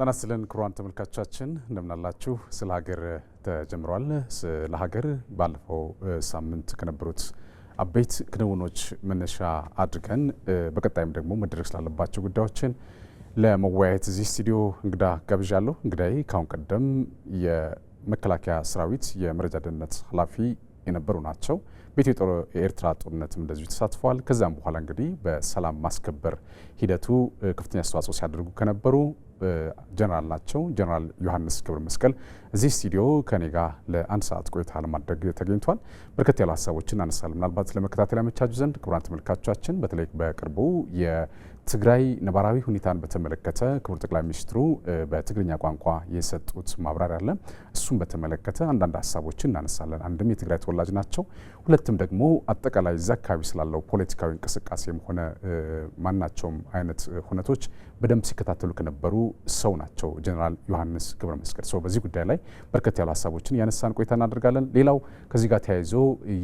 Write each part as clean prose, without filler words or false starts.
ለናስለን ክሩዋን ተመልካቾቻችን እንደምናላችሁ ስለ ሀገር ተጀምሯል። ስለ ሀገር ባለፈው ሳምንት ከነበሩት አበይት ክንውኖች መነሻ አድርገን በቀጣይም ደግሞ መድረክ ስላለባቸው ጉዳዮችን ለመወያየት እዚህ ስቱዲዮ እንግዳ ጋብዣለሁ። እንግዳዬ ካሁን ቀደም የመከላከያ ሰራዊት የመረጃ ደህንነት ኃላፊ የነበሩ ናቸው። በኢትዮ ኤርትራ ጦርነትም እንደዚሁ ተሳትፈዋል። ከዛም በኋላ እንግዲህ በሰላም ማስከበር ሂደቱ ከፍተኛ አስተዋጽኦ ሲያደርጉ ከነበሩ ጀነራል ናቸው። ጀነራል ዮሐንስ ገብረ መስቀል እዚህ ስቱዲዮ ከኔ ጋር ለአንድ ሰዓት ቆይታ ለማድረግ ተገኝቷል። በርከት ያሉ ሀሳቦችን አነሳል። ምናልባት ለመከታተል ያመቻቹ ዘንድ ክቡራን ተመልካቾቻችን በተለይ በቅርቡ የትግራይ ነባራዊ ሁኔታን በተመለከተ ክቡር ጠቅላይ ሚኒስትሩ በትግርኛ ቋንቋ የሰጡት ማብራሪያ አለ። እሱም በተመለከተ አንዳንድ ሀሳቦችን እናነሳለን። አንድም የትግራይ ተወላጅ ናቸው፣ ሁለትም ደግሞ አጠቃላይ እዛ አካባቢ ስላለው ፖለቲካዊ እንቅስቃሴም ሆነ ማናቸውም አይነት ሁነቶች በደንብ ሲከታተሉ ከነበሩ ሰው ናቸው ጀነራል ዮሐንስ ገብረ መስቀል። ሰው በዚህ ጉዳይ ላይ በርከት ያሉ ሀሳቦችን ያነሳን ቆይታ እናደርጋለን። ሌላው ከዚህ ጋር ተያይዞ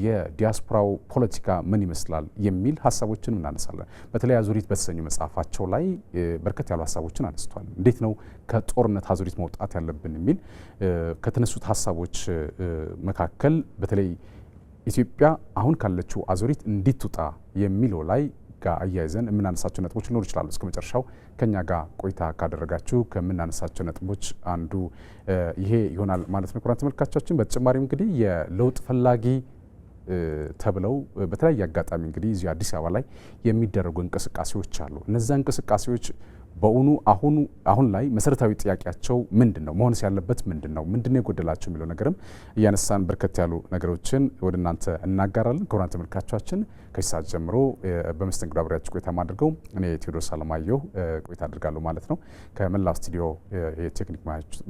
የዲያስፖራው ፖለቲካ ምን ይመስላል የሚል ሀሳቦችን እናነሳለን። በተለይ አዙሪት በተሰኙ መጽሐፋቸው ላይ በርከት ያሉ ሀሳቦችን አነስቷል። እንዴት ነው ከጦርነት አዙሪት መውጣት ያለብን የሚል ከተነሱት ሀሳቦች መካከል በተለይ ኢትዮጵያ አሁን ካለችው አዙሪት እንዲትወጣ የሚለው ላይ ጋር አያይዘን የምናነሳቸው ነጥቦች ሊኖሩ ይችላሉ። እስከ መጨረሻው ከኛ ጋር ቆይታ ካደረጋችሁ ከምናነሳቸው ነጥቦች አንዱ ይሄ ይሆናል ማለት ነው። ክቡራን ተመልካቾቻችን በተጨማሪም እንግዲህ የለውጥ ፈላጊ ተብለው በተለያየ አጋጣሚ እንግዲህ እዚህ አዲስ አበባ ላይ የሚደረጉ እንቅስቃሴዎች አሉ። እነዛ እንቅስቃሴዎች በእውኑ አሁን ላይ መሰረታዊ ጥያቄያቸው ምንድነው? መሆንስ ያለበት ምንድነው? ምንድነው የጎደላቸው የሚለው ነገርም እያነሳን በርከት ያሉ ነገሮችን ወደ እናንተ እናጋራለን። ክቡራን ተመልካቾቻችን ከዚህ ሰዓት ጀምሮ በመስተንግዶ አብሬያችሁ ቆይታ ማድርገው እኔ ቴዎድሮስ አለማየሁ ቆይታ አድርጋለሁ ማለት ነው ከመላው ስቱዲዮ የቴክኒክ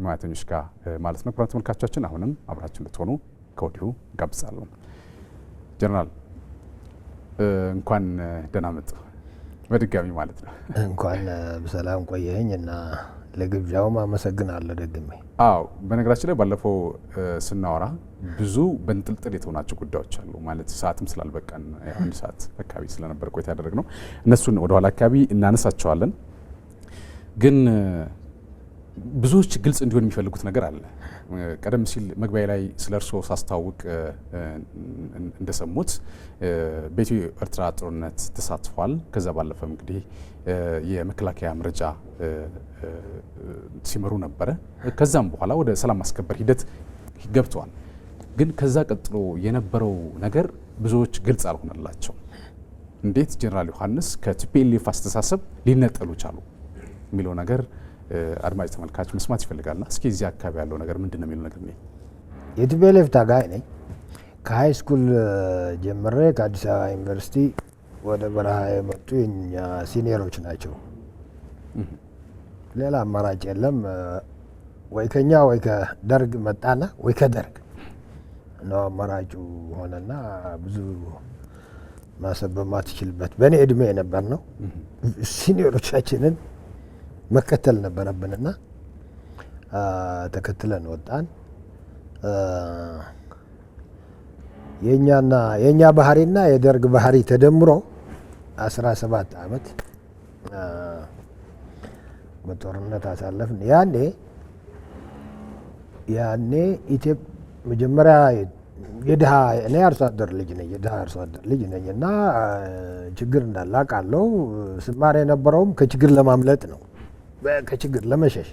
ሙያተኞች ጋር ማለት ነው። ክቡራን ተመልካቾቻችን አሁንም አብራችሁ እንድትሆኑ ከወዲሁ ጋብዛለሁ። ጀነራል እንኳን ደህና መጡ በድጋሚ ማለት ነው። እንኳን በሰላም ቆየኝ እና ለግብዣውም አመሰግናለሁ ደግሜ። አዎ በነገራችን ላይ ባለፈው ስናወራ ብዙ በንጥልጥል የተሆናቸው ጉዳዮች አሉ ማለት ሰዓትም ስላልበቃን አንድ ሰዓት አካባቢ ስለነበር ቆይታ ያደረግነው እነሱን ወደ ኋላ አካባቢ እናነሳቸዋለን። ግን ብዙዎች ግልጽ እንዲሆን የሚፈልጉት ነገር አለ። ቀደም ሲል መግቢያ ላይ ስለ እርስዎ ሳስታውቅ እንደሰሙት በኢትዮ ኤርትራ ጦርነት ተሳትፏል። ከዛ ባለፈም እንግዲህ የመከላከያ መረጃ ሲመሩ ነበረ። ከዛም በኋላ ወደ ሰላም ማስከበር ሂደት ገብተዋል። ግን ከዛ ቀጥሎ የነበረው ነገር ብዙዎች ግልጽ አልሆነላቸው። እንዴት ጀነራል ዮሐንስ ከቲፒኤልኤፍ አስተሳሰብ ሊነጠሉ ቻሉ የሚለው ነገር አድማጭ ተመልካች መስማት ይፈልጋልና እስኪ እዚህ አካባቢ ያለው ነገር ምንድነው የሚለው ነገር ነው። የቲፒኤልኤፍ ታጋይ ነኝ። ከሃይ ስኩል ጀምሬ ከአዲስ አበባ ዩኒቨርሲቲ ወደ በረሃ የመጡ የኛ ሲኒየሮች ናቸው። ሌላ አማራጭ የለም። ወይ ከኛ ወይ ከደርግ መጣና ወይ ከደርግ ነው አማራጩ ሆነና ብዙ ማሰብ በማትችልበት በእኔ እድሜ የነበር ነው ሲኒየሮቻችንን መከተል ነበረብንና ተከትለን ወጣን። የኛ ባህሪና የደርግ ባህሪ ተደምሮ 17 ዓመት በጦርነት አሳለፍን። ያኔ ኢትዮጵያ መጀመሪያ እኔ አርሶ አደር ልጅ ነኝ፣ የድሃ አርሶ አደር ልጅ ነኝ እና ችግር እንዳለ አውቃለሁ። ስማር የነበረውም ከችግር ለማምለጥ ነው፣ ከችግር ለመሸሽ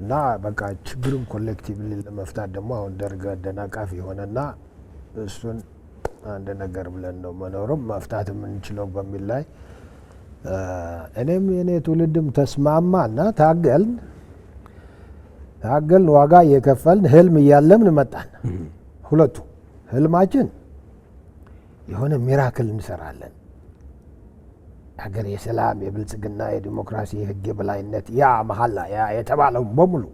እና በቃ ችግሩን ኮሌክቲቭሊ ለመፍታት ደግሞ አሁን ደርግ አደናቃፊ የሆነና እሱን አንድ ነገር ብለን ነው መኖርም መፍታት የምንችለው በሚል ላይ እኔም የኔ ትውልድም ተስማማና ታገልን፣ ዋጋ እየከፈልን ህልም እያለምን መጣን። ሁለቱ ህልማችን የሆነ ሚራክል እንሰራለን፣ ሀገር የሰላም የብልጽግና የዲሞክራሲ የህግ የበላይነት ያ መሐላ ያ የተባለው በሙሉ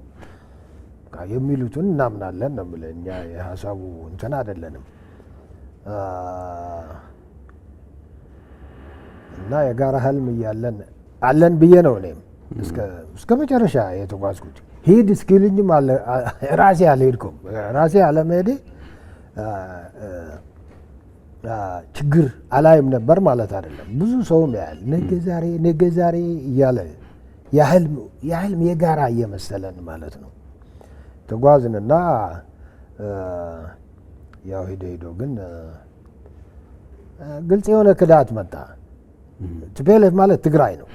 የሚሉትን እናምናለን ነው የምልህ። እኛ የሀሳቡ እንትን አይደለንም እና የጋራ ህልም እያለን አለን ብዬ ነው እኔም እስከ መጨረሻ የተጓዝኩት። ሂድ እስኪልኝም ራሴ አልሄድኩም። ራሴ አለመሄዴ ችግር አላይም ነበር ማለት አይደለም። ብዙ ሰውም ያያል ነገ ዛሬ እያለ የህልም የጋራ እየመሰለን ማለት ነው ተጓዝንና ያው ሄዶ ግን ግልጽ የሆነ ክዳት መጣ። ቲፒኤልኤፍ ማለት ትግራይ ነው።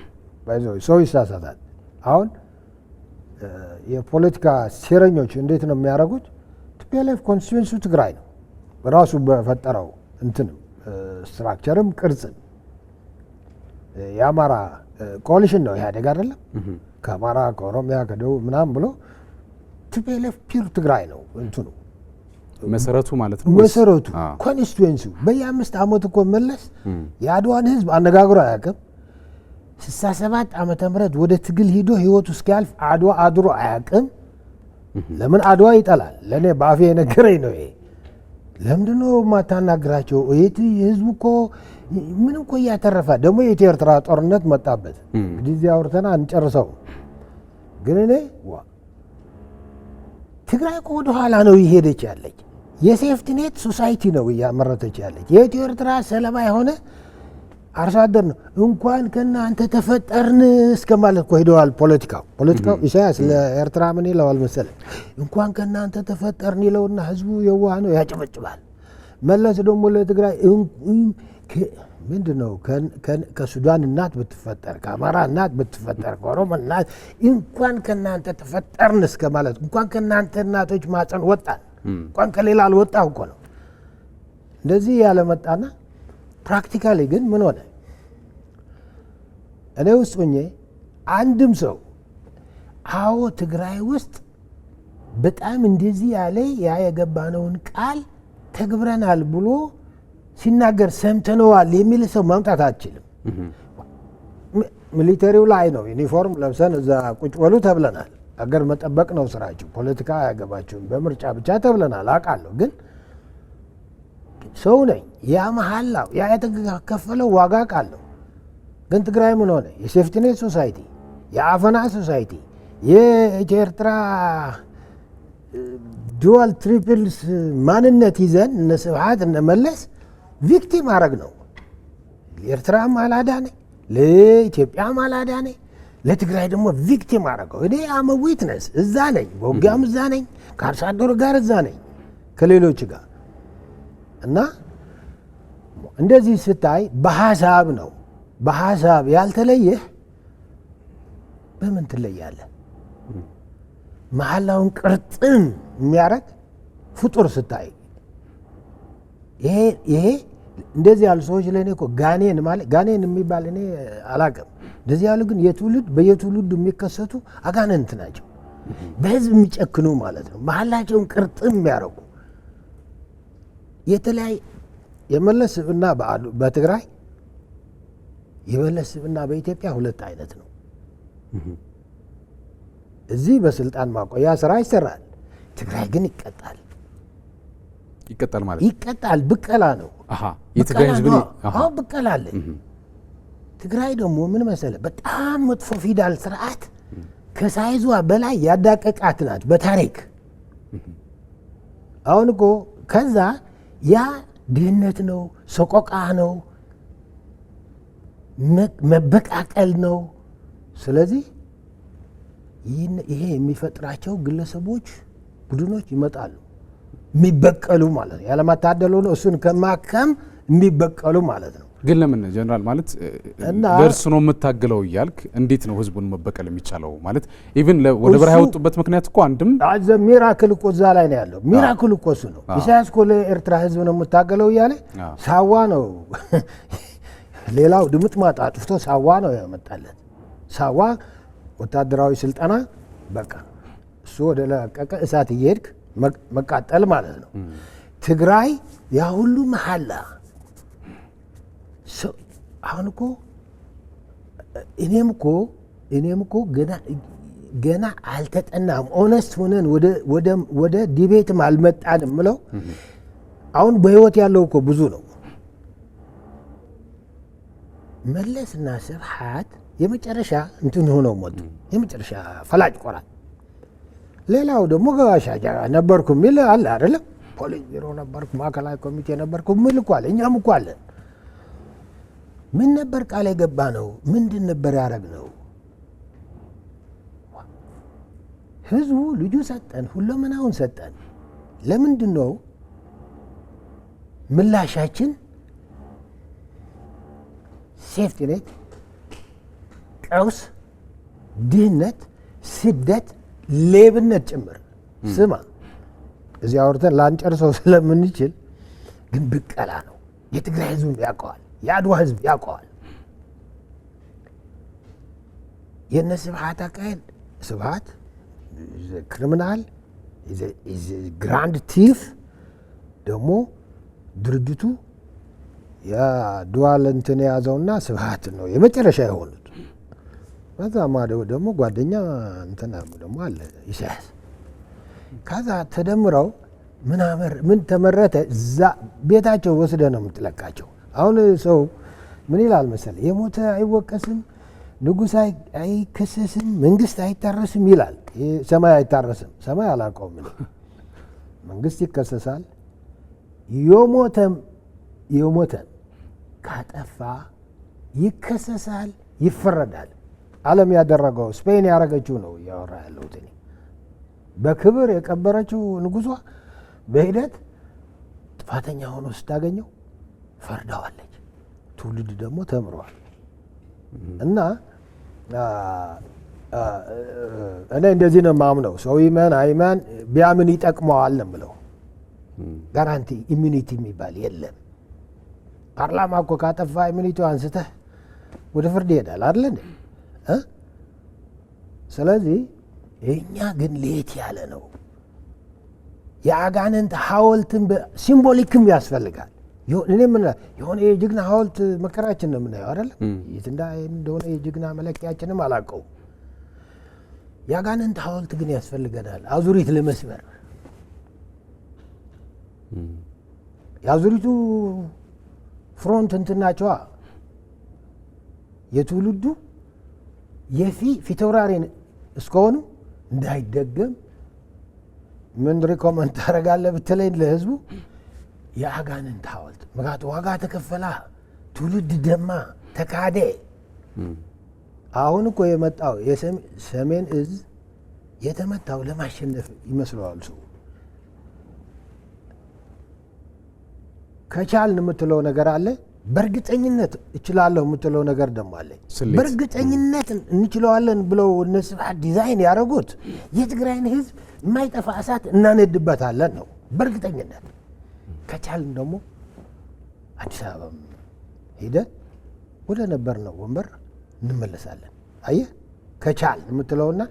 ሰው ይሳሳታል። አሁን የፖለቲካ ሴረኞች እንዴት ነው የሚያደርጉት? ቲፒኤልኤፍ ኮንስቲትዌንሱ ትግራይ ነው ራሱ በፈጠረው እንትንም ስትራክቸርም ቅርጽም የአማራ ኮሊሽን ነው ኢህአዴግ አይደለም። ከአማራ ከኦሮሚያ ከደቡብ ምናምን ብሎ ቲፒኤልኤፍ ፒር ትግራይ ነው እንትኑ መሰረቱ ማለት ነው። መሰረቱ ኮንስቲትዌንሱ በየ5 ዓመት እኮ መለስ የአድዋን ህዝብ አነጋግሮ አያውቅም። 67 ዓመተ ምህረት ወደ ትግል ሂዶ ህይወቱ እስኪያልፍ አድዋ አድሮ አያውቅም። ለምን አድዋ ይጠላል? ለእኔ በአፌ የነገረኝ ነው ይሄ። ለምንድን ነው የማታናግራቸው? ህዝቡ እኮ ምን እኮ እያተረፈ ደግሞ የኢትዮ ኤርትራ ጦርነት መጣበት። እንግዲህ እዚህ አውርተን አንጨርሰው። ግን እኔ ትግራይ እኮ ወደኋላ ነው እየሄደች ያለች። የሴፍቲኔት ሶሳይቲ ነው እያመረተች ያለች። የኢትዮ ኤርትራ ሰለባ የሆነ አርሶ አደር ነው። እንኳን ከእናንተ ተፈጠርን እስከ ማለት እኮ ሄደዋል። ፖለቲካው ኢሳያስ ለኤርትራ ምን ይለዋል መሰለህ? እንኳን ከእናንተ ተፈጠርን ይለውና ህዝቡ የዋህ ነው ያጨበጭባል። መለስ ደግሞ ለትግራይ ምንድን ነው ከሱዳን እናት ብትፈጠር፣ ከአማራ እናት ብትፈጠር፣ ከኦሮሞ እናት እንኳን ከእናንተ ተፈጠርን እስከ ማለት እንኳን ከእናንተ እናቶች ማፀን ወጣን እንኳን ከሌላ አልወጣሁ እኮ ነው። እንደዚህ ያለመጣና ፕራክቲካሊ ግን ምን ሆነ? እኔ ውስጥ ሆኜ አንድም ሰው አዎ ትግራይ ውስጥ በጣም እንደዚህ ያለ ያ የገባነውን ቃል ተግብረናል ብሎ ሲናገር ሰምተነዋል የሚል ሰው ማምጣት አትችልም። ሚሊተሪው ላይ ነው ዩኒፎርም ለብሰን እዛ ቁጭ በሉ ተብለናል። አገር መጠበቅ ነው ስራችሁ፣ ፖለቲካ አያገባችሁም፣ በምርጫ ብቻ ተብለናል። አውቃለሁ ግን ሰው ነኝ። ያ መሐላው ያ የተከፈለው ዋጋ ቃለሁ። ግን ትግራይ ምን ሆነ? የሴፍቲኔት ሶሳይቲ፣ የአፈና ሶሳይቲ፣ የኢትዮ ኤርትራ ዱዋል ትሪፕልስ ማንነት ይዘን እነ ስብሃት እነ መለስ ቪክቲም አረግ ነው። ለኤርትራም አላዳነ፣ ለኢትዮጵያም አላዳነ፣ ለትግራይ ደግሞ ቪክቲም አረገው። እኔ አመ ዊትነስ እዛ ነኝ፣ በውጊያም እዛ ነኝ፣ ከአርሶ አደሩ ጋር እዛ ነኝ፣ ከሌሎች ጋር እና እንደዚህ ስታይ በሀሳብ ነው። በሀሳብ ያልተለየህ በምን ትለያለህ? መሐላውን ቅርጥም የሚያረግ ፍጡር ስታይ ይሄ እንደዚህ ያሉ ሰዎች ለእኔ እኮ ጋኔን ማለት ጋኔን የሚባል እኔ አላውቅም። እንደዚህ ያሉ ግን በየትውልዱ የሚከሰቱ አጋንንት ናቸው። በህዝብ የሚጨክኑ ማለት ነው። መሐላቸውን ቅርጥም የሚያረጉ የተለያየ የመለስ ስብዕና በትግራይ የመለስ ስብዕና በኢትዮጵያ ሁለት አይነት ነው። እዚህ በስልጣን ማቆያ ስራ ይሰራል። ትግራይ ግን ይቀጣል ማለት ይቀጣል። ብቀላ ነው። የትግራይ ህዝብ ነው። ብቀላ አለ። ትግራይ ደግሞ ምን መሰለ በጣም መጥፎ ፊውዳል ስርዓት ከሳይዟ በላይ ያዳቀቃት ናት በታሪክ። አሁን እኮ ከዛ ያ ድህነት ነው፣ ሰቆቃ ነው፣ መበቃቀል ነው። ስለዚህ ይሄ የሚፈጥራቸው ግለሰቦች፣ ቡድኖች ይመጣሉ የሚበቀሉ ማለት ነው። ያለማታደሉ ነው። እሱን ከማከም የሚበቀሉ ማለት ነው። ግን ለምን ጀነራል ማለት ለእርሱ ነው የምታገለው እያልክ እንዴት ነው ህዝቡን መበቀል የሚቻለው? ማለት ኢቭን ወደ በረሃ ያወጡበት ምክንያት እኮ አንድም ሚራክል እኮ እዛ ላይ ነው ያለው። ሚራክል እኮ እሱ ነው። ኢሳያስ እኮ ለኤርትራ ህዝብ ነው የምታገለው እያለ ሳዋ ነው ሌላው ድምጥ ማጣ አጥፍቶ ሳዋ ነው ያመጣለት። ሳዋ ወታደራዊ ስልጠና በቃ እሱ ወደ ለቀቀ እሳት እየሄድክ መቃጠል ማለት ነው። ትግራይ ያ ሁሉ መሐላ አሁን እኮ እኔም እኮ ገና አልተጠናም። ኦነስት ሆነን ወደ ዲቤትም አልመጣንም ምለው አሁን በህይወት ያለው እኮ ብዙ ነው። መለስና ስብሃት የመጨረሻ እንትን ሆነው ሞቱ። የመጨረሻ ፈላጭ ቆራጥ። ሌላው ደግሞ ገባሻ ነበርኩ የሚል አለ አይደለም። ፖሊስ ቢሮ ነበርኩ፣ ማዕከላዊ ኮሚቴ ነበርኩ የሚል እኮ አለ። እኛም እኮ አለን። ምን ነበር ቃል የገባ ነው? ምንድን ነበር ያደረግ ነው? ህዝቡ ልጁ ሰጠን፣ ሁለመናውን ሰጠን። ለምንድን ነው ምላሻችን ሴፍቲ ኔት፣ ቀውስ፣ ድህነት፣ ስደት፣ ሌብነት ጭምር? ስማ እዚህ አውርተን ላንጨርሰው ስለምንችል ግን ብቀላ ነው። የትግራይ ህዝብ ያውቀዋል፣ የአድዋ ህዝብ ያውቀዋል። የነ ስብሃት አካሄድ ስብሃት ክሪሚናል ግራንድ ቲፍ ደግሞ ድርጅቱ የዱዋል እንትን የያዘውና ስብሃት ነው የመጨረሻ የሆኑት። ከዛ ማደው ደግሞ ጓደኛ እንትን ደግሞ አለ ኢሳያስ። ከዛ ተደምረው ምን ተመረተ? እዛ ቤታቸው ወስደ ነው የምትለቃቸው። አሁን ሰው ምን ይላል መሰለ፣ የሞተ አይወቀስም፣ ንጉሥ አይከሰስም፣ መንግስት አይታረስም ይላል። ሰማይ አይታረስም። ሰማይ አላውቀውም እኔ። መንግስት ይከሰሳል። የሞተ ካጠፋ ይከሰሳል፣ ይፈረዳል። ዓለም ያደረገው ስፔን ያደረገችው ነው እያወራ ያለሁት እኔ። በክብር የቀበረችው ንጉሷ በሂደት ጥፋተኛ ሆኖ ስታገኘው ፈርዳዋለች። ትውልድ ደግሞ ተምሯል። እና እኔ እንደዚህ ነው የማምነው። ሰው ይመን አይመን ቢያምን ይጠቅመዋል ነው የምለው። ጋራንቲ ኢሚኒቲ የሚባል የለም። ፓርላማ እኮ ካጠፋ ኢሚኒቲው አንስተህ ወደ ፍርድ ይሄዳል አይደል እንዴ? ስለዚህ እኛ ግን ለየት ያለ ነው። የአጋንንት ሐውልትን ሲምቦሊክም ያስፈልጋል። እኔ ምን የሆነ የጀግና ሐውልት መከራችን ነው የምናየው አይደል? የት እንደሆነ የጀግና መለኪያችንም አላውቀውም። የአጋንንት ሐውልት ግን ያስፈልገናል አዙሪት ለመስበር። የአዙሪቱ ፍሮንት እንትናቸዋ የትውልዱ ፊታውራሪ እስከሆኑ እንዳይደገም ምን ሪኮመንድ ታደርጋለህ ብትለኝ ለህዝቡ የአጋንንት ሐውልት። ምክንያቱም ዋጋ ተከፈላ፣ ትውልድ ደማ፣ ተካደ። አሁን እኮ የመጣው የሰሜን እዝ የተመታው ለማሸነፍ ይመስለዋል ሰው። ከቻልን የምትለው ነገር አለ፣ በእርግጠኝነት እችላለሁ የምትለው ነገር ደግሞ አለ። በእርግጠኝነት እንችለዋለን ብለው እነ ስብሃት ዲዛይን ያደረጉት የትግራይን ህዝብ የማይጠፋ እሳት እናነድበታለን ነው በእርግጠኝነት። ከቻልን ደግሞ አዲስ አበባ ሄደን ወደ ነበርነው ወንበር እንመለሳለን። አየህ ከቻልን የምትለውና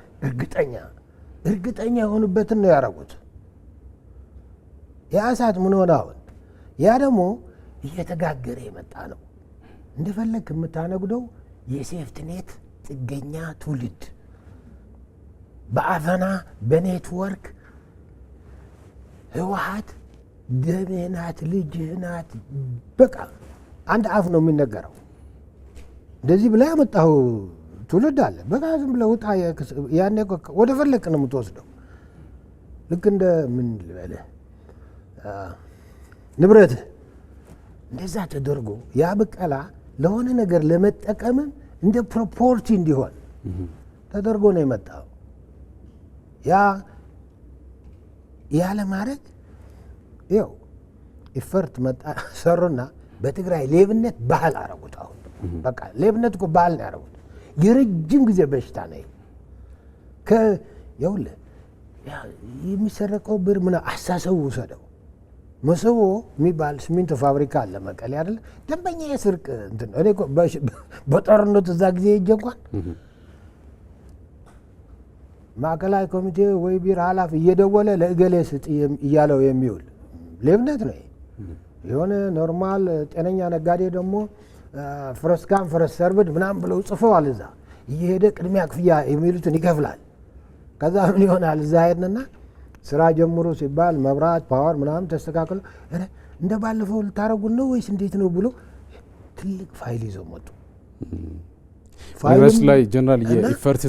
እርግጠኛ የሆኑበትን ነው ያደረጉት። ያ እሳት ምን ሆነ አሁን? ያ ደግሞ እየተጋገረ የመጣ ነው። እንደፈለግ የምታነጉደው የሴፍትኔት ጥገኛ ትውልድ በአፈና በኔትወርክ ህወሓት ደምህ ናት፣ ልጅህ ናት። በቃ አንድ አፍ ነው የሚነገረው። እንደዚህ ብላ ያመጣው ትውልድ አለ። በቃ ዝም ብለህ ውጣ። ያኔ ወደ ፈለቅ ነው የምትወስደው። ልክ እንደ ምን ልበልህ ንብረትህ እንደዛ ተደርጎ ያ ብቀላ ለሆነ ነገር ለመጠቀምም እንደ ፕሮፖርቲ እንዲሆን ተደርጎ ነው የመጣው። ያ ለማድረግ ይኸው ኢፈርት መጣ ሰሩና በትግራይ ሌብነት ባህል አረጉት። አሁን በቃ ሌብነት እኮ ባህል ነው ያረጉት። የረጅም ጊዜ በሽታ ነው። ይኸውልህ የሚሰረቀው ብር ምን አሳሰቡ ውሰደው። መሰቦ የሚባል ሲሚንቶ ፋብሪካ አለ መቀሌ አይደል? ደንበኛ የስርቅ እንትን እኔ በጦርነቱ እዛ ጊዜ ሄጄ እንኳን ማዕከላዊ ኮሚቴ ወይ ቢሮ ኃላፊ እየደወለ ለእገሌ ስጥ እያለው የሚውል ሌብነት ነው። የሆነ ኖርማል ጤነኛ ነጋዴ ደግሞ ፍረስካም ፍረስ ሰርብድ ምናምን ብለው ጽፈዋል። እዛ እየሄደ ቅድሚያ ክፍያ የሚሉትን ይከፍላል። ከዛ ምን ይሆናል? እዛ ሄድንና ስራ ጀምሮ ሲባል መብራት ፓወር ምናምን ተስተካክሎ እንደ ባለፈው ልታረጉን ነው ወይስ እንዴት ነው ብሎ ትልቅ ፋይል ይዘው መጡ። ዩኒቨርሲቲ ላይ ጀነራል የኢፈርት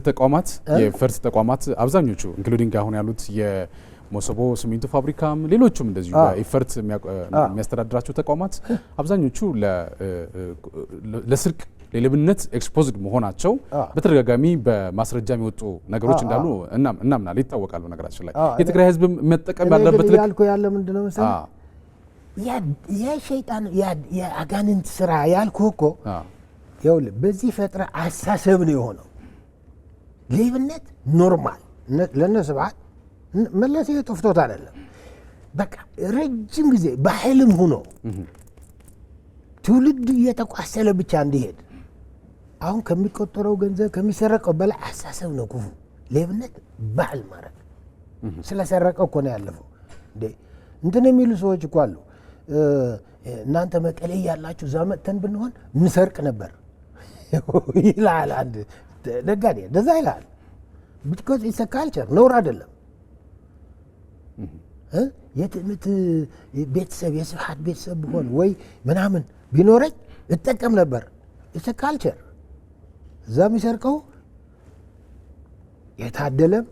ተቋማት አብዛኞቹ ኢንክሉዲንግ አሁን ያሉት የሞሰቦ ሲሚንቶ ፋብሪካም ሌሎቹም እንደዚሁ በኢፈርት የሚያስተዳድራቸው ተቋማት አብዛኞቹ ለስርቅ ለሌብነት ኤክስፖዝድ መሆናቸው በተደጋጋሚ በማስረጃ የሚወጡ ነገሮች እንዳሉ እናምናለን ይታወቃሉ። ነገራችን ላይ የትግራይ ህዝብ መጠቀም ያለበት ያልኩ ያለ ምንድነው መሰለህ ያ ሸይጣን ያ አጋንንት ስራ ያልኩ እኮ ይኸውልህ በዚህ ፈጥረ አሳሰብ ነው የሆነው። ሌብነት ኖርማል ለነስባት መለስ የጠፍቶት አይደለም። በቃ ረጅም ጊዜ ባህልም ሆኖ ትውልድ እየተቋሰለ ብቻ እንዲሄድ አሁን ከሚቆጠረው ገንዘብ ከሚሰረቀው በላይ አሳሰብ ነው ክፉ። ሌብነት ባህል ማድረግ ስለሰረቀው እኮ ነው ያለፈው። እንትን የሚሉ ሰዎች እኮ አሉ። እናንተ መቀሌ ያላችሁ እዛ መጥተን ብንሆን እንሰርቅ ነበር ይላል አንድ ነጋዴ። እንደዛ ይላል። ቢኮዝ ኢትስ አ ካልቸር ነውር አይደለም። የትምት ቤተሰብ የስብሐት ቤተሰብ ብሆን ወይ ምናምን ቢኖረኝ እጠቀም ነበር። ኢትስ አ ካልቸር። እዛ የሚሰርቀው የታደለም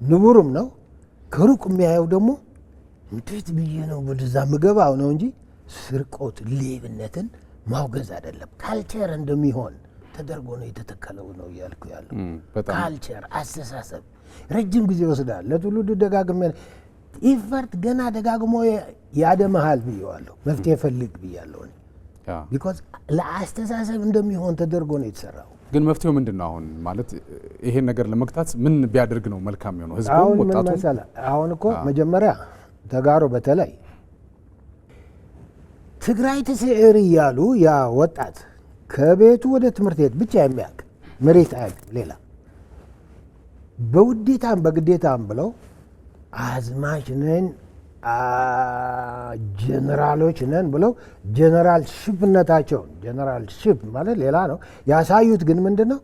ንቡርም ነው። ከሩቅ የሚያየው ደግሞ እንዴት ብዬ ነው ወደዛ ምገባው ነው እንጂ ስርቆት ሌብነትን ማውገዝ አይደለም። ካልቸር እንደሚሆን ተደርጎ ነው የተተከለው ነው እያልኩ ያለው። ካልቸር አስተሳሰብ ረጅም ጊዜ ይወስዳል። ለትውልዱ ደጋግሜ ኢፈርት ገና ደጋግሞ ያደመሃል ብዬዋለሁ። መፍትሄ ፈልግ ብያለሁ። ቢኮዝ ለአስተሳሰብ እንደሚሆን ተደርጎ ነው የተሰራው። ግን መፍትሄው ምንድነው? አሁን ማለት ይሄን ነገር ለመግታት ምን ቢያደርግ ነው መልካም የሚሆነው? ህዝቡ ወጣቱ አሁን እኮ መጀመሪያ ተጋሩ በተለይ ትግራይ ትስዕር እያሉ ያ ወጣት ከቤቱ ወደ ትምህርት ቤት ብቻ የሚያውቅ መሬት አያውቅም። ሌላ በውዴታም በግዴታም ብለው አዝማች ነን ጀነራሎች ነን ብለው ጀነራልሺፕነታቸውን ጀነራልሺፕ ማለት ሌላ ነው ያሳዩት። ግን ምንድነው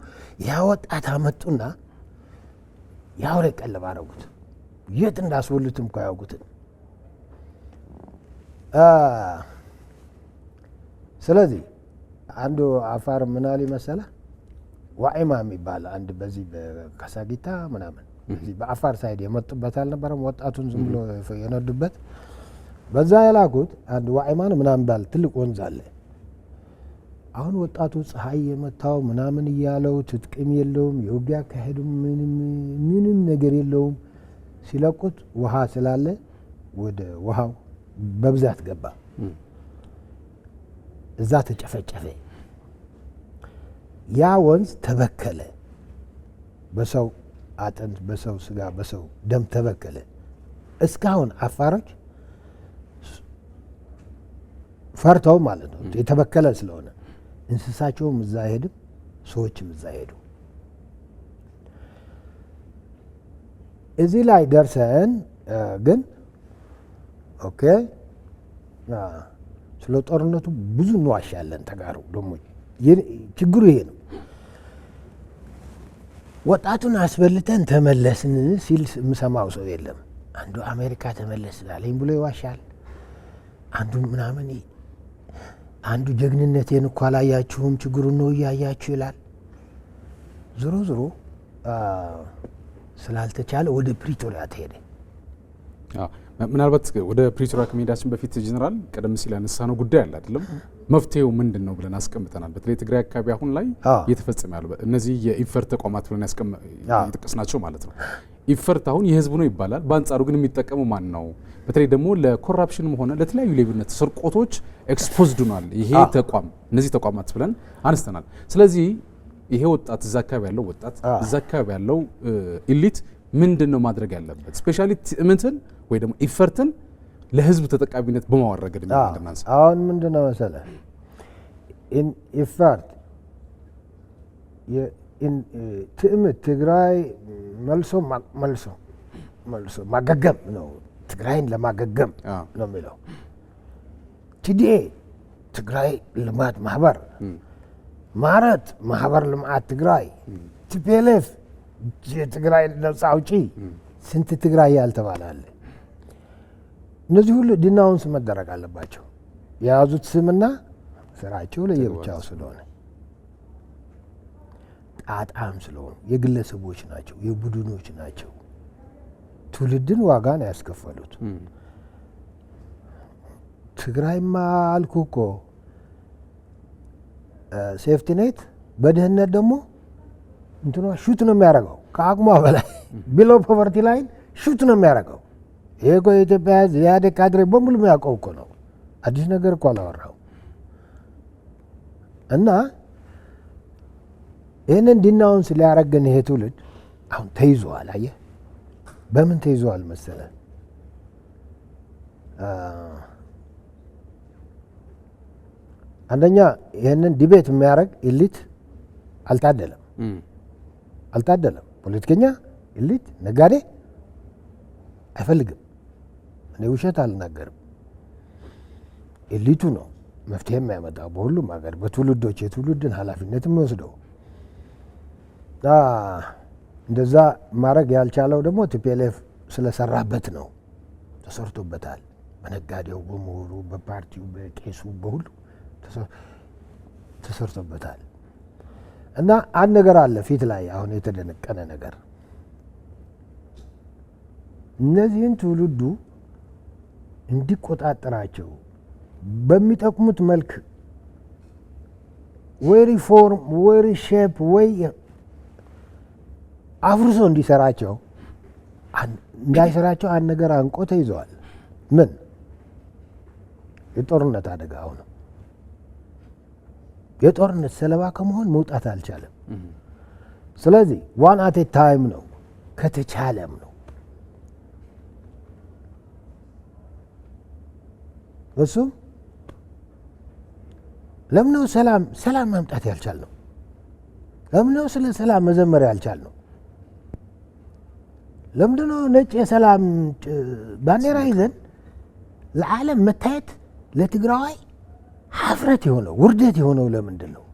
ያ ወጣት አመጡና ያውሬ ቀለብ አደረጉት። የት እንዳስወሉትም እኮ ያውቁትን። ስለዚህ አንዱ አፋር ምናል መሰለ ዋዒማ የሚባል አንድ በዚህ በካሳጊታ ምናምን በዚህ በአፋር ሳይድ የመጡበት አልነበረም? ወጣቱን ዝም ብሎ የነዱበት በዛ የላኩት አንድ ዋዒማን ምናምን ባል ትልቅ ወንዝ አለ። አሁን ወጣቱ ፀሐይ የመታው ምናምን እያለው ትጥቅም የለውም፣ የውጊያ አካሄዱም ምንም ነገር የለውም። ሲለቁት ውሃ ስላለ ወደ ውሃው በብዛት ገባ። እዛ ተጨፈጨፈ። ያ ወንዝ ተበከለ። በሰው አጥንት፣ በሰው ስጋ፣ በሰው ደም ተበከለ። እስካሁን አፋሮች ፈርተው ማለት ነው የተበከለ ስለሆነ እንስሳቸውም እዛ አይሄድም፣ ሰዎችም እዛ አይሄዱ። እዚህ ላይ ደርሰን ግን ኦኬ ስለ ጦርነቱ ብዙ እንዋሻለን። ተጋሩ ደግሞ ችግሩ ይሄ ነው። ወጣቱን አስበልተን ተመለስን ሲል የምሰማው ሰው የለም። አንዱ አሜሪካ ተመለስ አለኝ ብሎ ይዋሻል። አንዱ ምናምን አንዱ ጀግንነቴን እኮ አላያችሁም ችግሩን ነው እያያችሁ ይላል። ዞሮ ዞሮ ስላልተቻለ ወደ ፕሪቶሪያ ተሄደ። ምናልባት ወደ ፕሪቶሪያ ከመሄዳችን በፊት ጀነራል ቀደም ሲል ያነሳነው ጉዳይ አለ አይደለም? መፍትሄው ምንድን ነው ብለን አስቀምጠናል። በተለይ ትግራይ አካባቢ አሁን ላይ እየተፈጸመ ያሉ እነዚህ የኢፈርት ተቋማት ብለን የጠቀስናቸው ማለት ነው። ኢፈርት አሁን የህዝቡ ነው ይባላል። በአንጻሩ ግን የሚጠቀመው ማን ነው? በተለይ ደግሞ ለኮራፕሽንም ሆነ ለተለያዩ ሌብነት ስርቆቶች ኤክስፖዝድ ሆኗል ይሄ ተቋም፣ እነዚህ ተቋማት ብለን አነስተናል። ስለዚህ ይሄ ወጣት እዛ አካባቢ ያለው ወጣት እዛ አካባቢ ያለው ኢሊት ምንድን ነው ማድረግ ያለበት? ስፔሻሊ ትዕምትን ወይ ደግሞ ኢፈርትን ለህዝብ ተጠቃሚነት በማዋረግ እንደናንሳ አሁን ምንድን ነው መሰለህ ኢፈርት ትዕምት ትግራይ መልሶ ማገገም ነው። ትግራይን ለማገገም ነው የሚለው። ቲዲኤ ትግራይ ልማት ማህበር፣ ማረት ማህበር ልማት ትግራይ፣ ቲፒኤልኤፍ የትግራይ ነጻ አውጪ፣ ስንት ትግራይ ያልተባለ አለ። እነዚህ ሁሉ ዲናውንስ መደረግ አለባቸው። የያዙት ስምና ስራቸው ለየብቻው ስለሆነ ጣጣም ስለሆኑ የግለሰቦች ናቸው፣ የቡድኖች ናቸው። ትውልድን ዋጋ ነው ያስከፈሉት። ትግራይማ አልኩ እኮ ሴፍቲኔት በድህነት ደግሞ እንትኗ ሹት ነው የሚያደርገው ከአቅሟ በላይ ቢሎ ፖቨርቲ ላይን ሹት ነው የሚያደርገው። ይሄ እኮ የኢትዮጵያ ሕዝብ ኢህአዴግ ካድሬ በሙሉ የሚያውቀው እኮ ነው። አዲስ ነገር እኮ አላወራው እና ይህንን ዲናውንስ ሊያረገን ይሄ ትውልድ አሁን ተይዘዋል። አየህ በምን ተይዘዋል መሰለ? አንደኛ ይህንን ዲቤት የሚያደርግ ኢሊት አልታደለም። ፖለቲከኛ ኢሊት ነጋዴ አይፈልግም። እኔ ውሸት አልናገርም። ኢሊቱ ነው መፍትሄ የሚያመጣው በሁሉም ሀገር በትውልዶች የትውልድን ኃላፊነት የሚወስደው። እንደዛ ማድረግ ያልቻለው ደግሞ ቲፒኤልኤፍ ስለሰራበት ነው። ተሰርቶበታል። በነጋዴው፣ በምሁሩ፣ በፓርቲው፣ በቄሱ፣ በሁሉ ተሰርቶበታል። እና አንድ ነገር አለ ፊት ላይ አሁን የተደነቀነ ነገር እነዚህን ትውልዱ እንዲቆጣጠራቸው በሚጠቅሙት መልክ ወይ ሪፎርም ወይ ሪሼፕ ወይ አፍርሶ እንዳይሰራቸው አንድ ነገር አንቆ ተይዘዋል። ምን የጦርነት አደጋ አሁንም የጦርነት ሰለባ ከመሆን መውጣት አልቻለም። ስለዚህ ዋን አት ታይም ነው ከተቻለም ነው እሱም ለምነው ሰላም ማምጣት ያልቻልነው? ለምነው ስለ ሰላም መዘመር ያልቻልነው? ለምንድነው ነጭ የሰላም ባንዲራ ይዘን ለዓለም መታየት ለትግራዋይ ሀፍረት የሆነው ውርደት የሆነው ለምንድን ነው?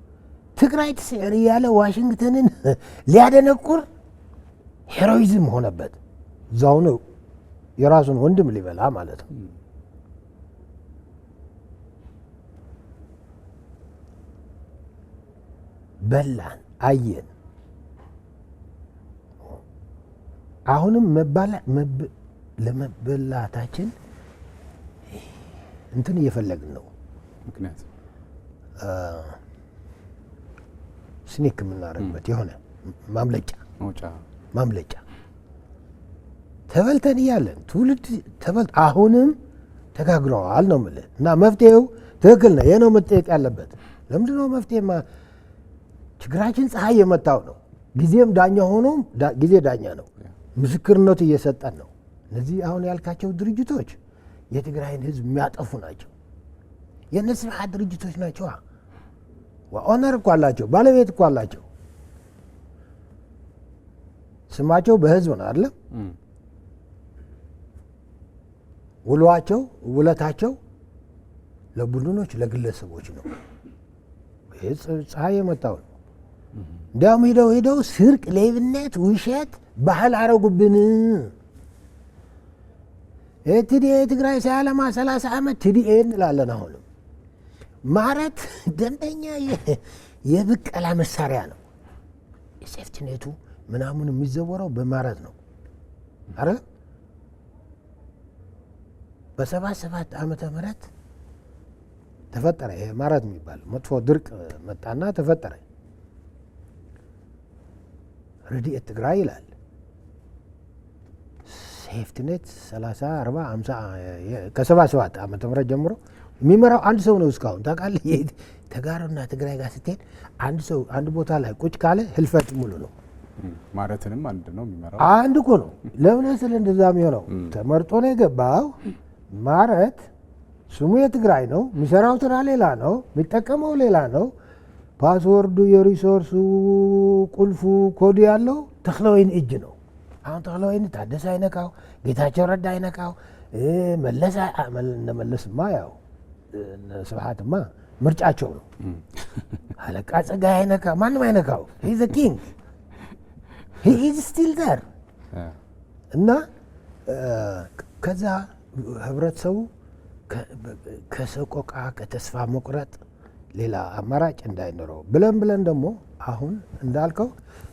ትግራይ ትስዕር እያለ ዋሽንግተንን ሊያደነቁር ሄሮይዝም ሆነበት። እዛው ነው የራሱን ወንድም ሊበላ ማለት ነው። በላን አየን። አሁንም ለመበላታችን እንትን እየፈለግን ነው። ምክንያት ስኒክ የምናደርግበት የሆነ ማምለጫ ተበልተን እያለን ትውልድ አሁንም ተጋግረዋል ነው የምልህ። እና መፍትሄው ትክክል ነው። ይህ ነው መጠየቅ ያለበት። ለምንድን ነው መፍትሄ? ችግራችን ፀሐይ የመታው ነው። ጊዜም ዳኛ ሆኖም ጊዜ ዳኛ ነው። ምስክርነቱ እየሰጠን ነው። እነዚህ አሁን ያልካቸው ድርጅቶች የትግራይን ሕዝብ የሚያጠፉ ናቸው። የእነ ስብሐት ድርጅቶች ናቸው። ኦነር እኮ አላቸው፣ ባለቤት እኮ አላቸው። ስማቸው በሕዝብ ነው አይደለም። ውለታቸው ለቡድኖች ለግለሰቦች ነው። ይህ ፀሐይ የመታው ነው። እንዲያውም ሄደው ስርቅ፣ ሌብነት፣ ውሸት ባህል አረጉብን። ትዲኤ ትግራይ ሳያለማ 30 ዓመት ትዲኤ እንላለን። አሁንም ማረት ደንበኛ የብቀላ መሳሪያ ነው። የሴፍቲኔቱ ምናምን የሚዘወረው በማረት ነው አረ በ77 ዓመተ ምህረት ተፈጠረ። ይሄ ማረት የሚባል መጥፎ ድርቅ መጣና ተፈጠረ። ረድኤት ትግራይ ይላል። ሴፍቲኔት 30 40 50 ከ77 ዓመተ ምህረት ጀምሮ የሚመራው አንድ ሰው ነው እስካሁን ታውቃለህ። ተጋሩና ትግራይ ጋር ስትሄድ አንድ ሰው አንድ ቦታ ላይ ቁጭ ካለ ህልፈት ሙሉ ነው። ማረትንም አንድ ነው የሚመራው፣ አንድ እኮ ነው። ለምን ስለ እንደዛ የሚሆነው ተመርጦ ነው የገባው። ማረት ስሙ የትግራይ ነው፣ የሚሰራው ስራ ሌላ ነው፣ የሚጠቀመው ሌላ ነው። ፓስወርዱ የሪሶርሱ ቁልፉ ኮዱ ያለው ተክለወይን እጅ ነው። አሁን ተክለወይን ታደሰ አይነካው፣ ጌታቸው ረዳ አይነካው፣ መለስማ ያው ስብሐትማ ምርጫቸው ነው። አለቃ ጸጋይ አይነካ፣ ማንም አይነካው። ሂ ዘ ኪንግ ሂ ኢዝ ስቲል ዘር። እና ከዛ ህብረተሰቡ ከሰቆቃ ከተስፋ መቁረጥ ሌላ አማራጭ እንዳይኖረው ብለን ደግሞ አሁን እንዳልከው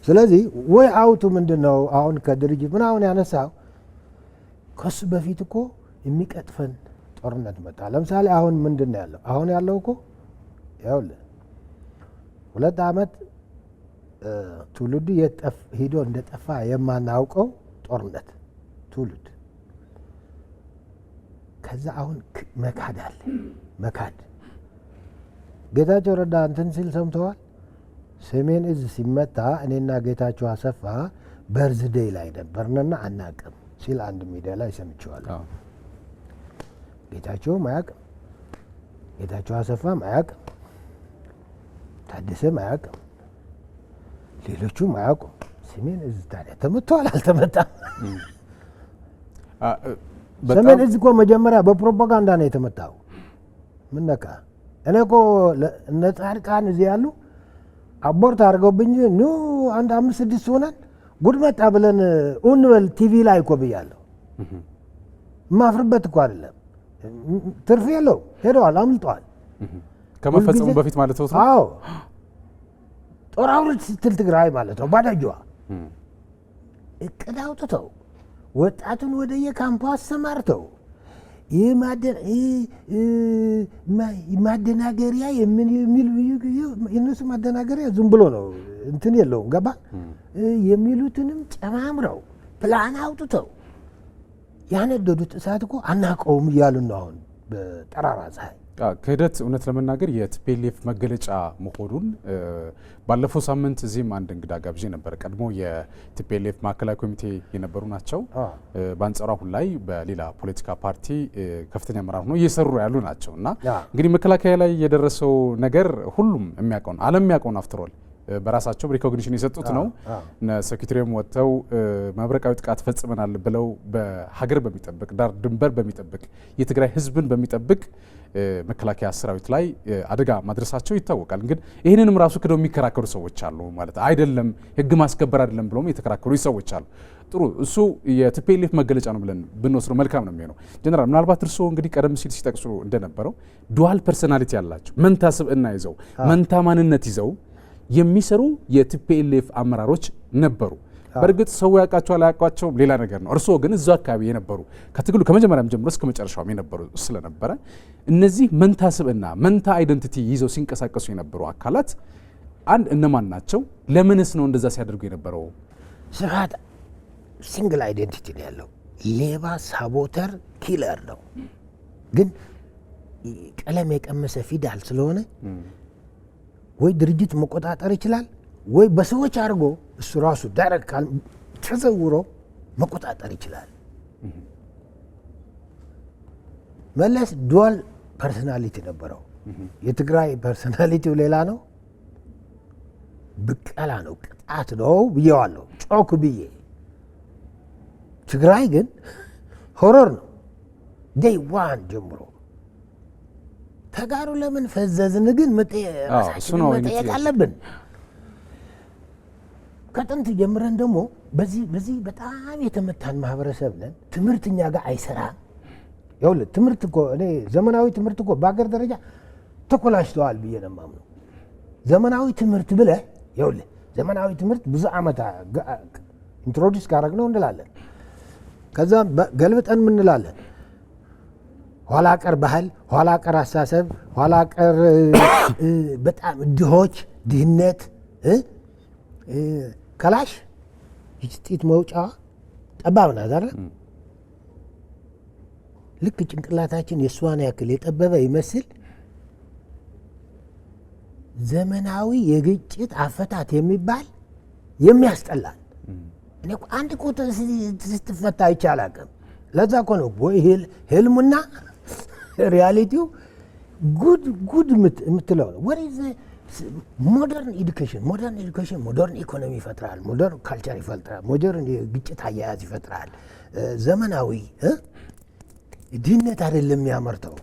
ስለዚህ ወይ አውቱ ምንድን ነው አሁን ከድርጅት ምናምን ያነሳው ከሱ በፊት እኮ የሚቀጥፈን ጦርነት መጣ። ለምሳሌ አሁን ምንድን ነው ያለው? አሁን ያለው እኮ ይኸውልህ 2 ዓመት ትውልዱ ሄዶ እንደጠፋ የማናውቀው ጦርነት ትውልድ ከዛ አሁን መካድ አለ መካድ ጌታቸው ረዳ እንትን ሲል ሰምተዋል። ሰሜን እዝ ሲመታ እኔና ጌታቸው አሰፋ በርዝዴይ ላይ ነበርንና አናቅም ሲል አንድ ሚዲያ ላይ ሰምቼዋለሁ። ጌታቸውም አያቅም፣ ጌታቸው አሰፋም አያቅም፣ ታደሰም አያቅም፣ ሌሎቹም አያውቁም። ሰሜን እዝ ታዲያ ተመቷል አልተመታም? ሰሜን እዝ እኮ መጀመሪያ በፕሮፓጋንዳ ነው የተመታው። ምን ነካ? እኔ እኮ እነ ጻድቃን እዚህ ያሉ አቦርት አድርገውብኝ ኑ አንድ 5-6 ሆነን ጉድ መጣ ብለን እንበል ቲቪ ላይ እኮ ብያለሁ። የማፍርበት እኮ አይደለም። ትርፍ የለው ሄደዋል፣ አምልጠዋል። ከመፈጸሙ በፊት ማለት ነው። አዎ ጦር አውርድ ስትል ትግራይ ማለት ነው። ባዳጇ እቅድ አውጥተው ወጣቱን ወደ የካምፑ አሰማርተው ማደናገሪያ የእነሱ ማደናገሪያ ዝም ብሎ ነው እንትን የለውም ገባ የሚሉትንም ጨማምረው ፕላን አውጥተው ያነደዱት እሳት እኮ አናውቀውም እያሉ ነው አሁን በጠራራ ፀሐይ። ክህደት እውነት ለመናገር የቲፒኤልኤፍ መገለጫ መሆኑን ባለፈው ሳምንት እዚህም አንድ እንግዳ ጋብዤ ነበር። ቀድሞ የቲፒኤልኤፍ ማዕከላዊ ኮሚቴ የነበሩ ናቸው። በአንጻሩ አሁን ላይ በሌላ ፖለቲካ ፓርቲ ከፍተኛ አመራር ሆነው እየሰሩ ያሉ ናቸው እና እንግዲህ መከላከያ ላይ የደረሰው ነገር ሁሉም የሚያውቀው ነው፣ ዓለም የሚያውቀው ነው። አፍተር ኦል በራሳቸው ሪኮግኒሽን የሰጡት ነው። ሴክሬታሪያም ወጥተው መብረቃዊ ጥቃት ፈጽመናል ብለው በሀገር በሚጠብቅ ዳር ድንበር በሚጠብቅ የትግራይ ሕዝብን በሚጠብቅ መከላከያ ሰራዊት ላይ አደጋ ማድረሳቸው ይታወቃል። ግን ይህንንም ራሱ ክደው የሚከራከሩ ሰዎች አሉ። ማለት አይደለም ሕግ ማስከበር አይደለም ብለውም የተከራከሩ ሰዎች አሉ። ጥሩ እሱ የቲፒኤልኤፍ መገለጫ ነው ብለን ብንወስደው መልካም ነው የሚሆነው። ጀነራል ምናልባት እርስዎ እንግዲህ ቀደም ሲል ሲጠቅሱ እንደነበረው ዱዋል ፐርሶናሊቲ ያላቸው መንታ ስብዕና ይዘው መንታ ማንነት ይዘው የሚሰሩ የቲፒኤልኤፍ አመራሮች ነበሩ። በእርግጥ ሰው ያውቃቸዋል አያውቃቸውም ሌላ ነገር ነው። እርስዎ ግን እዛው አካባቢ የነበሩ ከትግሉ ከመጀመሪያም ጀምሮ እስከ መጨረሻውም የነበሩ ስለነበረ እነዚህ መንታ ስብዕና መንታ አይደንቲቲ ይዘው ሲንቀሳቀሱ የነበሩ አካላት አንድ እነማን ናቸው? ለምንስ ነው እንደዛ ሲያደርጉ የነበረው? ስብሃት ሲንግል አይደንቲቲ ነው ያለው። ሌባ፣ ሳቦተር፣ ኪለር ነው። ግን ቀለም የቀመሰ ፊዳል ስለሆነ ወይ ድርጅት መቆጣጠር ይችላል ወይ በሰዎች አድርጎ እሱ ራሱ ዳይሬክት ተዘውሮ መቆጣጠር ይችላል። መለስ ዱዋል ፐርሶናሊቲ ነበረው። የትግራይ ፐርሶናሊቲው ሌላ ነው፣ ብቀላ ነው፣ ቅጣት ነው ብዬዋለሁ ጮክ ብዬ። ትግራይ ግን ሆረር ነው ዴይ ዋን ጀምሮ። ተጋሩ ለምን ፈዘዝን ግን መጠየቅ አለብን። ከጥንት ጀምረን ደግሞ በዚህ በጣም የተመታን ማህበረሰብ ነን። ትምህርት እኛ ጋር አይሰራም። ይኸውልህ ትምህርት እኮ እኔ ዘመናዊ ትምህርት እኮ በአገር ደረጃ ተኮላሽተዋል ብዬ ነው የማምነው። ዘመናዊ ትምህርት ብለህ ይኸውልህ ዘመናዊ ትምህርት ብዙ ዓመት ኢንትሮዲውስ ካደረግነው እንላለን። ከዛ ገልብጠን ምን እንላለን? ኋላ ቀር ባህል፣ ኋላ ቀር አስተሳሰብ፣ ኋላ ቀር በጣም ድሆች፣ ድህነት ከላሽ የጥይት መውጫዋ ጠባብ ናት አይደል? ልክ ጭንቅላታችን የእሷን ያክል የጠበበ ይመስል ዘመናዊ የግጭት አፈታት የሚባል የሚያስጠላል። እኔ አንድ ቁጥር ስትፈታ አይቻላቅም። ለዛ እኮ ነው ወይ ህልሙና ሪያሊቲው ጉድ የምትለው ነው። ሞደርን ኤዱኬሽን ሞደርን ኢኮኖሚ ይፈጥራል፣ ሞደርን ካልቸር ይፈጥራል፣ ሞደርን የግጭት አያያዝ ይፈጥራል። ዘመናዊ ድህነት አይደለም የሚያመርተው።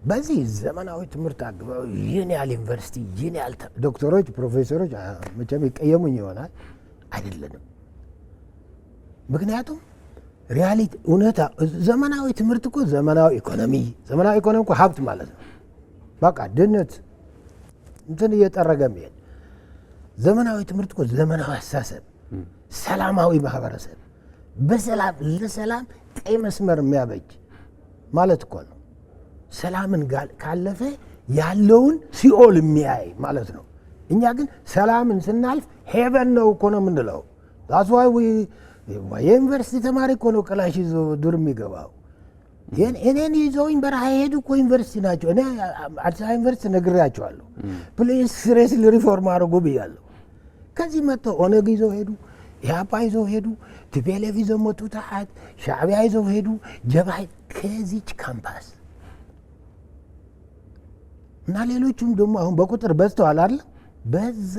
በዚህ ዘመናዊ ትምህርት አግባው ይህን ያህል ዩኒቨርሲቲ ይህን ያህል ዶክተሮች፣ ፕሮፌሰሮች መቼም ይቀየሙኝ ይሆናል አይደለንም። ምክንያቱም ሪያሊቲ እውነታ ዘመናዊ ትምህርት እኮ ዘመናዊ ኢኮኖሚ እኮ ሀብት ማለት ነው። በቃ ድህነት እንትን እየጠረገ የሚሄድ ዘመናዊ ትምህርት እኮ ዘመናዊ አስተሳሰብ፣ ሰላማዊ ማህበረሰብ፣ ለሰላም ቀይ መስመር የሚያበጅ ማለት እኮ ነው። ሰላምን ካለፈ ያለውን ሲኦል የሚያይ ማለት ነው። እኛ ግን ሰላምን ስናልፍ ሄቨን ነው እኮ ነው የምንለው። ዛስ ዋይ የዩኒቨርሲቲ ተማሪ እኮ ነው ክላሽ ይዞ ዱር የሚገባው። እኔን ይዘውኝ በረሃ የሄዱ እኮ ዩኒቨርሲቲ ናቸው። እኔ አዲስ አበባ ዩኒቨርሲቲ ነግሬያቸዋለሁ። ፕሊዝ ሲሪየስሊ ሪፎርም አድርጉ ብያለሁ። ከዚህ መጥተው ኦነግ ይዘው ሄዱ፣ ኢህአፓ ይዘው ሄዱ፣ ቲፒኤልኤፍ ይዘው መጡ፣ ተሓት ሻዕቢያ ይዘው ሄዱ፣ ጀብሃ ከዚች ካምፓስ እና ሌሎቹም ደግሞ አሁን በቁጥር በዝተዋል አይደል? በዛ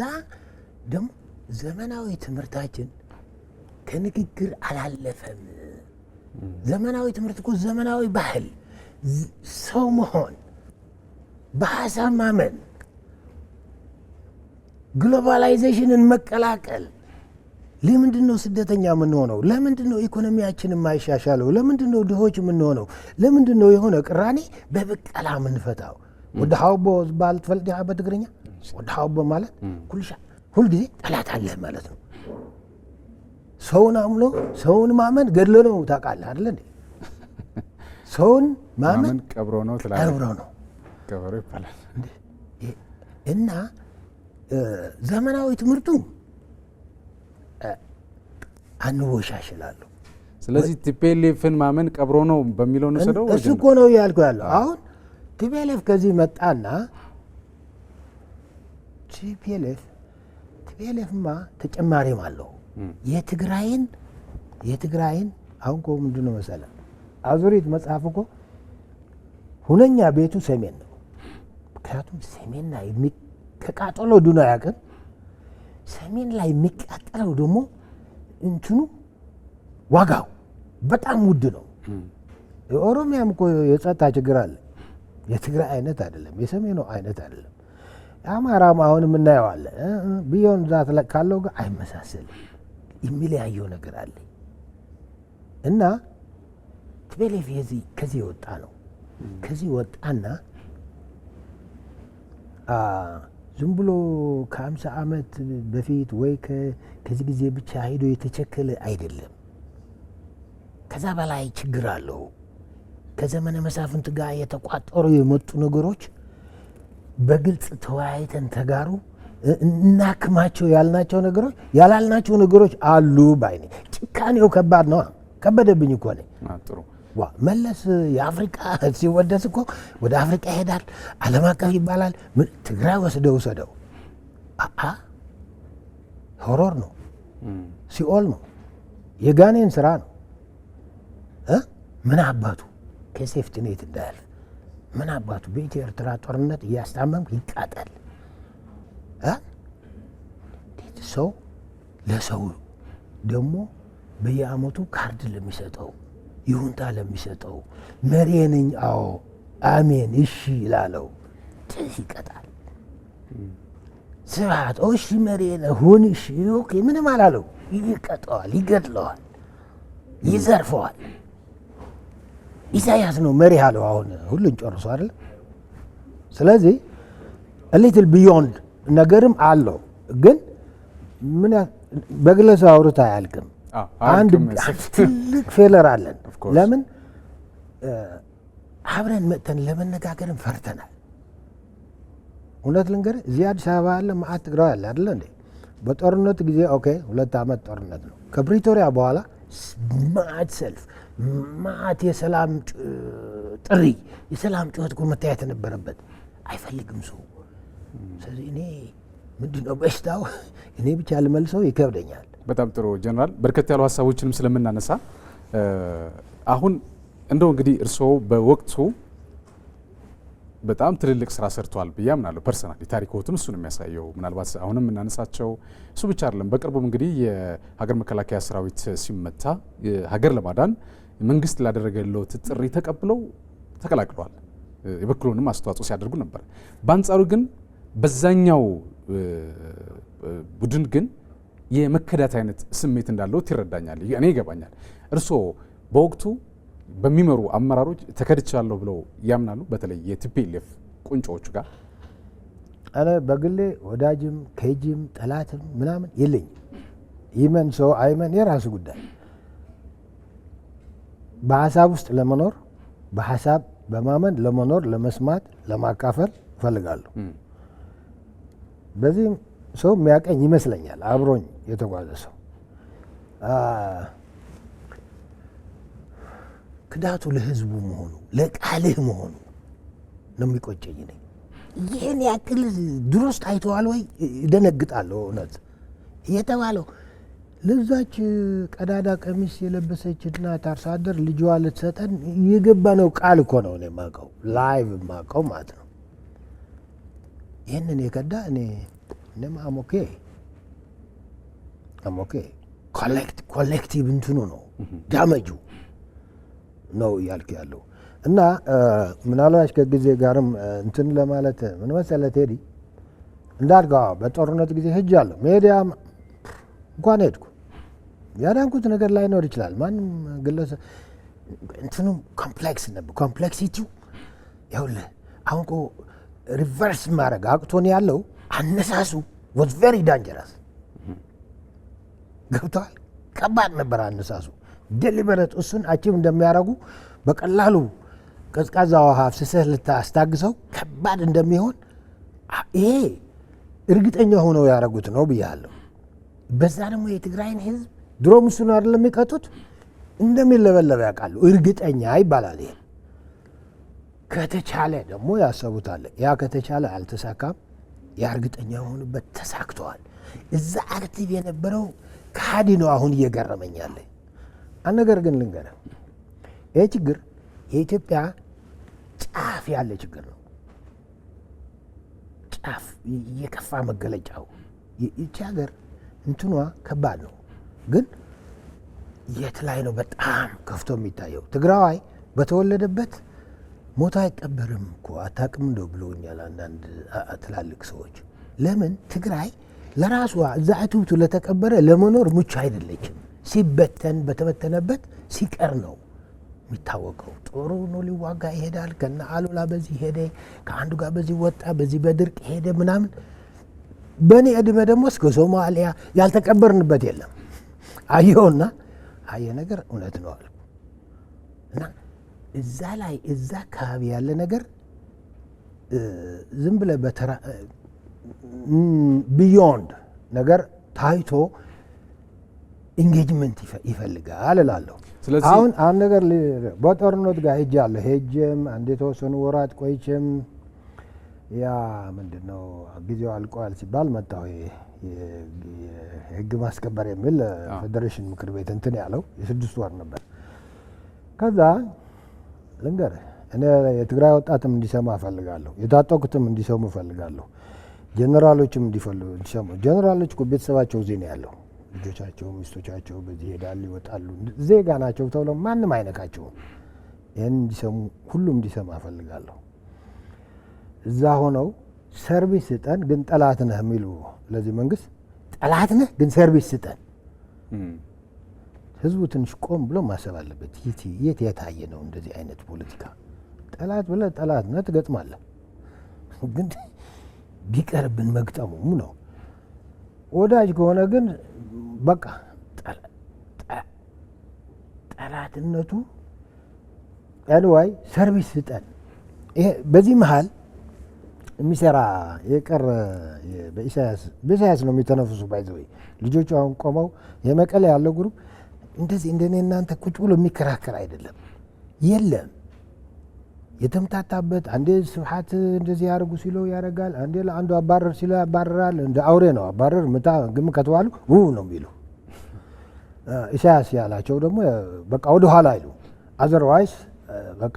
ደግሞ ዘመናዊ ትምህርታችን ከንግግር አላለፈም። ዘመናዊ ትምህርት እኮ ዘመናዊ ባህል፣ ሰው መሆን፣ በሀሳብ ማመን፣ ግሎባላይዜሽንን መቀላቀል። ለምንድን ነው ስደተኛ የምንሆነው? ለምንድን ነው ኢኮኖሚያችን የማይሻሻለው? ለምንድን ነው ድሆች የምንሆነው? ለምንድን ነው የሆነ ቅራኔ በብቀላ የምንፈታው? ወደ ሀውቦ ዝባል ትፈልጥ በትግርኛ ወደ ሀውቦ ማለት ሁልጊዜ ጠላት አለህ ማለት ነው። ሰውን አምኖ ሰውን ማመን ገድሎ ነው ታውቃለህ አይደል እንዴ? ሰውን ማመን ቀብሮ ነው ትላለህ። ቀብሮ ነው ቀብሮ ይባላል። እና ዘመናዊ ትምህርቱ አንወሻሽላለሁ። ስለዚህ ቲፒኤልኤፍን ማመን ቀብሮ ነው በሚለው ነው ሰደው እሱ እኮ ነው ያልኩ ያለው። አሁን ቲፒኤልኤፍ ከዚህ መጣና ቲፒኤልኤፍማ ተጨማሪም አለው። የትግራይን አሁን እኮ ምንድን ነው መሰለህ አዙሪት መጽሐፍ እኮ ሁነኛ ቤቱ ሰሜን ነው። ምክንያቱም ሰሜን ላይ ከቃጠሎ ዱና ያቅም ሰሜን ላይ የሚቃጠለው ደግሞ እንትኑ ዋጋው በጣም ውድ ነው። የኦሮሚያም እኮ የጸጥታ ችግር አለ። የትግራይ አይነት አይደለም፣ የሰሜኑ አይነት አይደለም። አማራም አሁን የምናየው አለ ቢዮን ዛት ካለው ጋር አይመሳሰልም። የሚለያየው ነገር አለ እና ቲፒኤልኤፍ ከዚህ ወጣ ነው። ከዚህ ወጣና ዝም ብሎ ከ50 ዓመት በፊት ወይ ከዚህ ጊዜ ብቻ ሄዶ የተቸከለ አይደለም። ከዛ በላይ ችግር አለው። ከዘመነ መሳፍንት ጋር የተቋጠሩ የመጡ ነገሮች በግልጽ ተወያይተን ተጋሩ እናክማቸው ያልናቸው ነገሮች ያላልናቸው ነገሮች አሉ ባይኔ። ጭካኔው ከባድ ነው። ከበደብኝ እኮ ነኝ። ጥሩ መለስ የአፍሪካ ሲወደስ እኮ ወደ አፍሪካ ይሄዳል፣ ዓለም አቀፍ ይባላል። ትግራይ ወስደው ሆሮር ነው፣ ሲኦል ነው፣ የጋኔን ስራ ነው። ምን አባቱ ከሴፍትኔት እንዳያልፍ ምን አባቱ በኢትዮ ኤርትራ ጦርነት እያስታመምክ ይቃጠል። ሰው ለሰው ደግሞ በየአመቱ ካርድ ለሚሰጠው ይሁንታ ለሚሰጠው መሪ ነኝ አዎ አሜን እሺ ይላለው ጥስ ይቀጣል። ስብሐት እሺ መሪ ነህ ሁን እሺ ኦኬ ምንም አላለው። ይቀጣዋል፣ ይገድለዋል፣ ይዘርፈዋል። ኢሳያስ ነው መሪ ያለው አሁን ሁሉን ጨርሶ አይደል? ስለዚህ ሊትል ቢዮንድ ነገርም አለው። ግን ምን በግለሰብ አውርታ አያልቅም። አንድ ትልቅ ፌለር አለን። ለምን አብረን መጥተን ለመነጋገርም ፈርተናል። እውነት ልንገርህ እዚህ አዲስ አበባ ያለ ማዕት ትግራይ አለ አይደል እንዴ? በጦርነቱ ጊዜ ኦኬ 2 ዓመት ጦርነት ነው። ከፕሪቶሪያ በኋላ ማዕት ሰልፍ፣ ማዕት የሰላም ጥሪ፣ የሰላም ጩኸት እኮ መታየት ነበረበት። አይፈልግም ሰው። ስለዚህ እኔ ምንድነው በሽታው እኔ ብቻ ልመልሰው ይከብደኛል። በጣም ጥሩ ጀነራል፣ በርከት ያሉ ሀሳቦችንም ስለምናነሳ አሁን እንደው እንግዲህ እርስዎ በወቅቱ በጣም ትልልቅ ስራ ሰርተዋል ብዬ አምናለሁ። ፐርሰናሊ ታሪኮቱም እሱ ነው የሚያሳየው። ምናልባት አሁንም የምናነሳቸው እሱ ብቻ አይደለም። በቅርቡም እንግዲህ የሀገር መከላከያ ሰራዊት ሲመታ ሀገር ለማዳን መንግስት ላደረገለት ጥሪ ተቀብለው ተቀላቅለዋል። የበኩሉንም አስተዋጽኦ ሲያደርጉ ነበር። በአንጻሩ ግን በዛኛው ቡድን ግን የመከዳት አይነት ስሜት እንዳለው ይረዳኛል፣ እኔ ይገባኛል። እርስዎ በወቅቱ በሚመሩ አመራሮች ተከድቻለሁ ብለው ያምናሉ? በተለይ የቲፒኤልኤፍ ቁንጮዎቹ ጋር እኔ በግሌ ወዳጅም ከጅም ጠላትም ምናምን የለኝም። ይመን ሰው አይመን የራሱ ጉዳይ። በሀሳብ ውስጥ ለመኖር በሀሳብ በማመን ለመኖር ለመስማት ለማካፈል እፈልጋለሁ። በዚህ ሰው የሚያቀኝ ይመስለኛል አብሮኝ የተጓዘ ሰው ክዳቱ ለህዝቡ መሆኑ ለቃልህ መሆኑ ነው የሚቆጨኝ ነኝ። ይህን ያክል ድሮስ ታይተዋል ወይ እደነግጣለሁ። እውነት የተባለው ለዛች ቀዳዳ ቀሚስ የለበሰች እናት አርሶ አደር ልጇ ልትሰጠን የገባ ነው ቃል እኮ ነው እኔ የማውቀው ላይቭ የማውቀው ማለት ነው። ይህንን የከዳ እኔም አሞኬ ኮሌክቲቭ እንትኑ ነው ዳመጁ ነው እያልክ ያለው እና ምናልባት ከጊዜ ጋርም እንትን ለማለት ምን መሰለህ ቴዲ እንዳልከው በጦርነት ጊዜ ሄጃለሁ። ሜዲያ እንኳን ሄድኩ ያዳንኩት ነገር ላይኖር ይችላል። ማንም ግለሰብ እንትኑ ኮምፕሌክስ ነበር። ኮምፕሌክሲቲው ይኸውልህ አሁን እኮ ሪቨርስ ማድረግ አቅቶን ያለው አነሳሱ was very dangerous ገብቷል። ከባድ ነበር አነሳሱ። ዴሊበሬት እሱን አቺቭ እንደሚያደርጉ በቀላሉ ቀዝቃዛ ውሃ አፍስሰህ ልታስታግሰው ከባድ እንደሚሆን ይሄ እርግጠኛ ሆነው ያደረጉት ነው ብያለሁ። በዛ ደግሞ የትግራይን ህዝብ ድሮም እሱን አይደለም የሚቀጡት እንደሚለበለብ ያውቃሉ። እርግጠኛ ይባላል። ይሄ ከተቻለ ደግሞ ያሰቡታል። ያ ከተቻለ አልተሳካም። ያ እርግጠኛ የሆኑበት ተሳክተዋል። እዛ አክቲቭ የነበረው ከሃዲ ነው አሁን እየገረመኛለ። አንድ ነገር ግን ልንገርህ፣ ይሄ ችግር የኢትዮጵያ ጫፍ ያለ ችግር ነው። ጫፍ የከፋ መገለጫው ይቺ ሀገር እንትኗ ከባድ ነው። ግን የት ላይ ነው በጣም ከፍቶ የሚታየው? ትግራዋይ በተወለደበት ሞቶ አይቀበርም እኮ አታውቅም እንደው ብሎኛል አንዳንድ ትላልቅ ሰዎች። ለምን ትግራይ ለራሷ እዛ እትብቱ ለተቀበረ ለመኖር ምቹ አይደለችም። ሲበተን በተበተነበት ሲቀር ነው የሚታወቀው። ጦሩ ነው ሊዋጋ ይሄዳል። ከነ አሉላ በዚህ ሄደ፣ ከአንዱ ጋር በዚህ ወጣ፣ በዚህ በድርቅ ሄደ ምናምን። በእኔ ዕድሜ ደግሞ እስከ ሶማሊያ ያልተቀበርንበት የለም። አየውና አየ ነገር እውነት ነው አለ እና እዛ ላይ እዛ አካባቢ ያለ ነገር ዝም ብለህ በተራ ቢዮንድ ነገር ታይቶ ኢንጌጅመንት ይፈልጋል እላለሁ። አሁን አንድ ነገር በጦርነት ጋር ሄጄም አንድ የተወሰኑ ወራት ቆይቼም ያ ምንድነው ጊዜው አልቋል ሲባል መጣሁ። የህግ ማስከበር የሚል ፌዴሬሽን ምክር ቤት እንትን ያለው የ6 ወር ነበር። ከዛ ልንገርህ እኔ የትግራይ ወጣትም እንዲሰማ እፈልጋለሁ፣ የታጠቁትም እንዲሰሙ እፈልጋለሁ፣ ጄኔራሎችም እንዲሰሙ። ጄኔራሎች እኮ ቤተሰባቸው እዚህ ነው ያለው፣ ልጆቻቸው ሚስቶቻቸው በዚህ ይሄዳሉ ይወጣሉ፣ ዜጋ ናቸው ተብለው ማንም አይነካቸውም። ይህን እንዲሰሙ ሁሉም እንዲሰማ እፈልጋለሁ። እዛ ሆነው ሰርቪስ ስጠን ግን ጠላት ነህ የሚሉ ለዚህ መንግስት ጠላት ነህ ግን ሰርቪስ ስጠን። ህዝቡ ትንሽ ቆም ብሎ ማሰብ አለበት። የት የታየ ነው እንደዚህ አይነት ፖለቲካ? ጠላት ብለህ ጠላት ነህ ትገጥማለህ፣ ግን ቢቀርብን መግጠሙ ነው። ወዳጅ ከሆነ ግን በቃ ጠላትነቱ አንዋይ ሰርቪስ ስጠን። ይሄ በዚህ መሃል የሚሰራ የቀረ በኢሳያስ ነው የሚተነፍሱ። ባይዘው ልጆቹ አሁን ቆመው የመቀሌ ያለው ግሩፕ እንደዚህ እንደኔ እናንተ ቁጭ ብሎ የሚከራከር አይደለም። የለም የተምታታበት። አንዴ ስብሐት እንደዚህ ያደርጉ ሲለው ያደርጋል፣ አንዴ ለአንዱ አባረር ሲለው ያባረራል። እንደ አውሬ ነው አባረር ምታ ግም ከተባሉ ነው የሚሉ። ኢሳያስ ያላቸው ደግሞ በቃ ወደ ኋላ አይሉ። አዘርዋይስ በቃ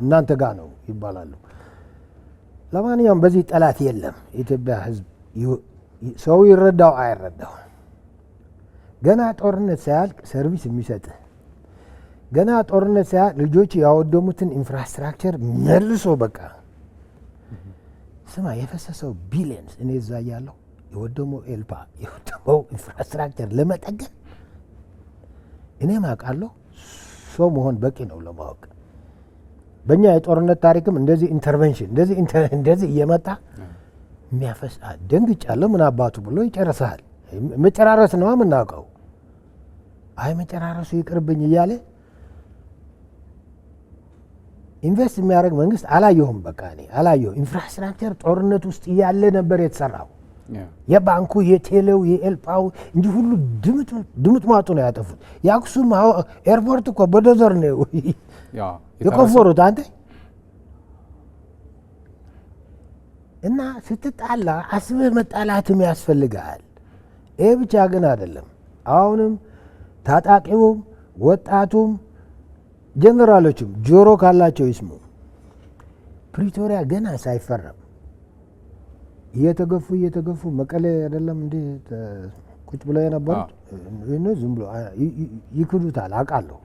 እናንተ ጋር ነው ይባላሉ። ለማንኛውም በዚህ ጠላት የለም። የኢትዮጵያ ህዝብ ሰው ይረዳው አይረዳው ገና ጦርነት ሳያልቅ ሰርቪስ የሚሰጥ ገና ጦርነት ሳያልቅ ልጆች ያወደሙትን ኢንፍራስትራክቸር መልሶ በቃ ስማ የፈሰሰው ቢሊየንስ እኔ እዛ ያለው የወደመው ኤልፓ የወደመው ኢንፍራስትራክቸር ለመጠገን እኔ ማውቃለሁ። ሰው መሆን በቂ ነው ለማወቅ። በእኛ የጦርነት ታሪክም እንደዚህ ኢንተርቬንሽን እንደዚህ እየመጣ የሚያፈስ ደንግጫለሁ። ምን አባቱ ብሎ ይጨርሳል። መጨራረስ ነው የምናውቀው። አይ መጨራረሱ ይቅርብኝ እያለ ኢንቨስት የሚያደርግ መንግስት አላየሁም። በቃ እኔ አላየሁም። ኢንፍራስትራክቸር ጦርነት ውስጥ እያለ ነበር የተሰራው። የባንኩ፣ የቴሌው፣ የኤልፓው እንዲህ ሁሉ ድምጥ ማጡ ነው ያጠፉት። የአክሱም ኤርፖርት እኮ በዶዘር ነው የቆፈሩት አንተ። እና ስትጣላ አስበህ መጣላትም ያስፈልጋል። ይህ ብቻ ግን አይደለም። አሁንም ታጣቂውም ወጣቱም ጀነራሎችም ጆሮ ካላቸው ይስሙ። ፕሪቶሪያ ገና ሳይፈረም እየተገፉ መቀሌ አይደለም እንዴ ቁጭ ብለው የነበሩት ዝም ብሎ ይክዱታል። አውቃለሁ።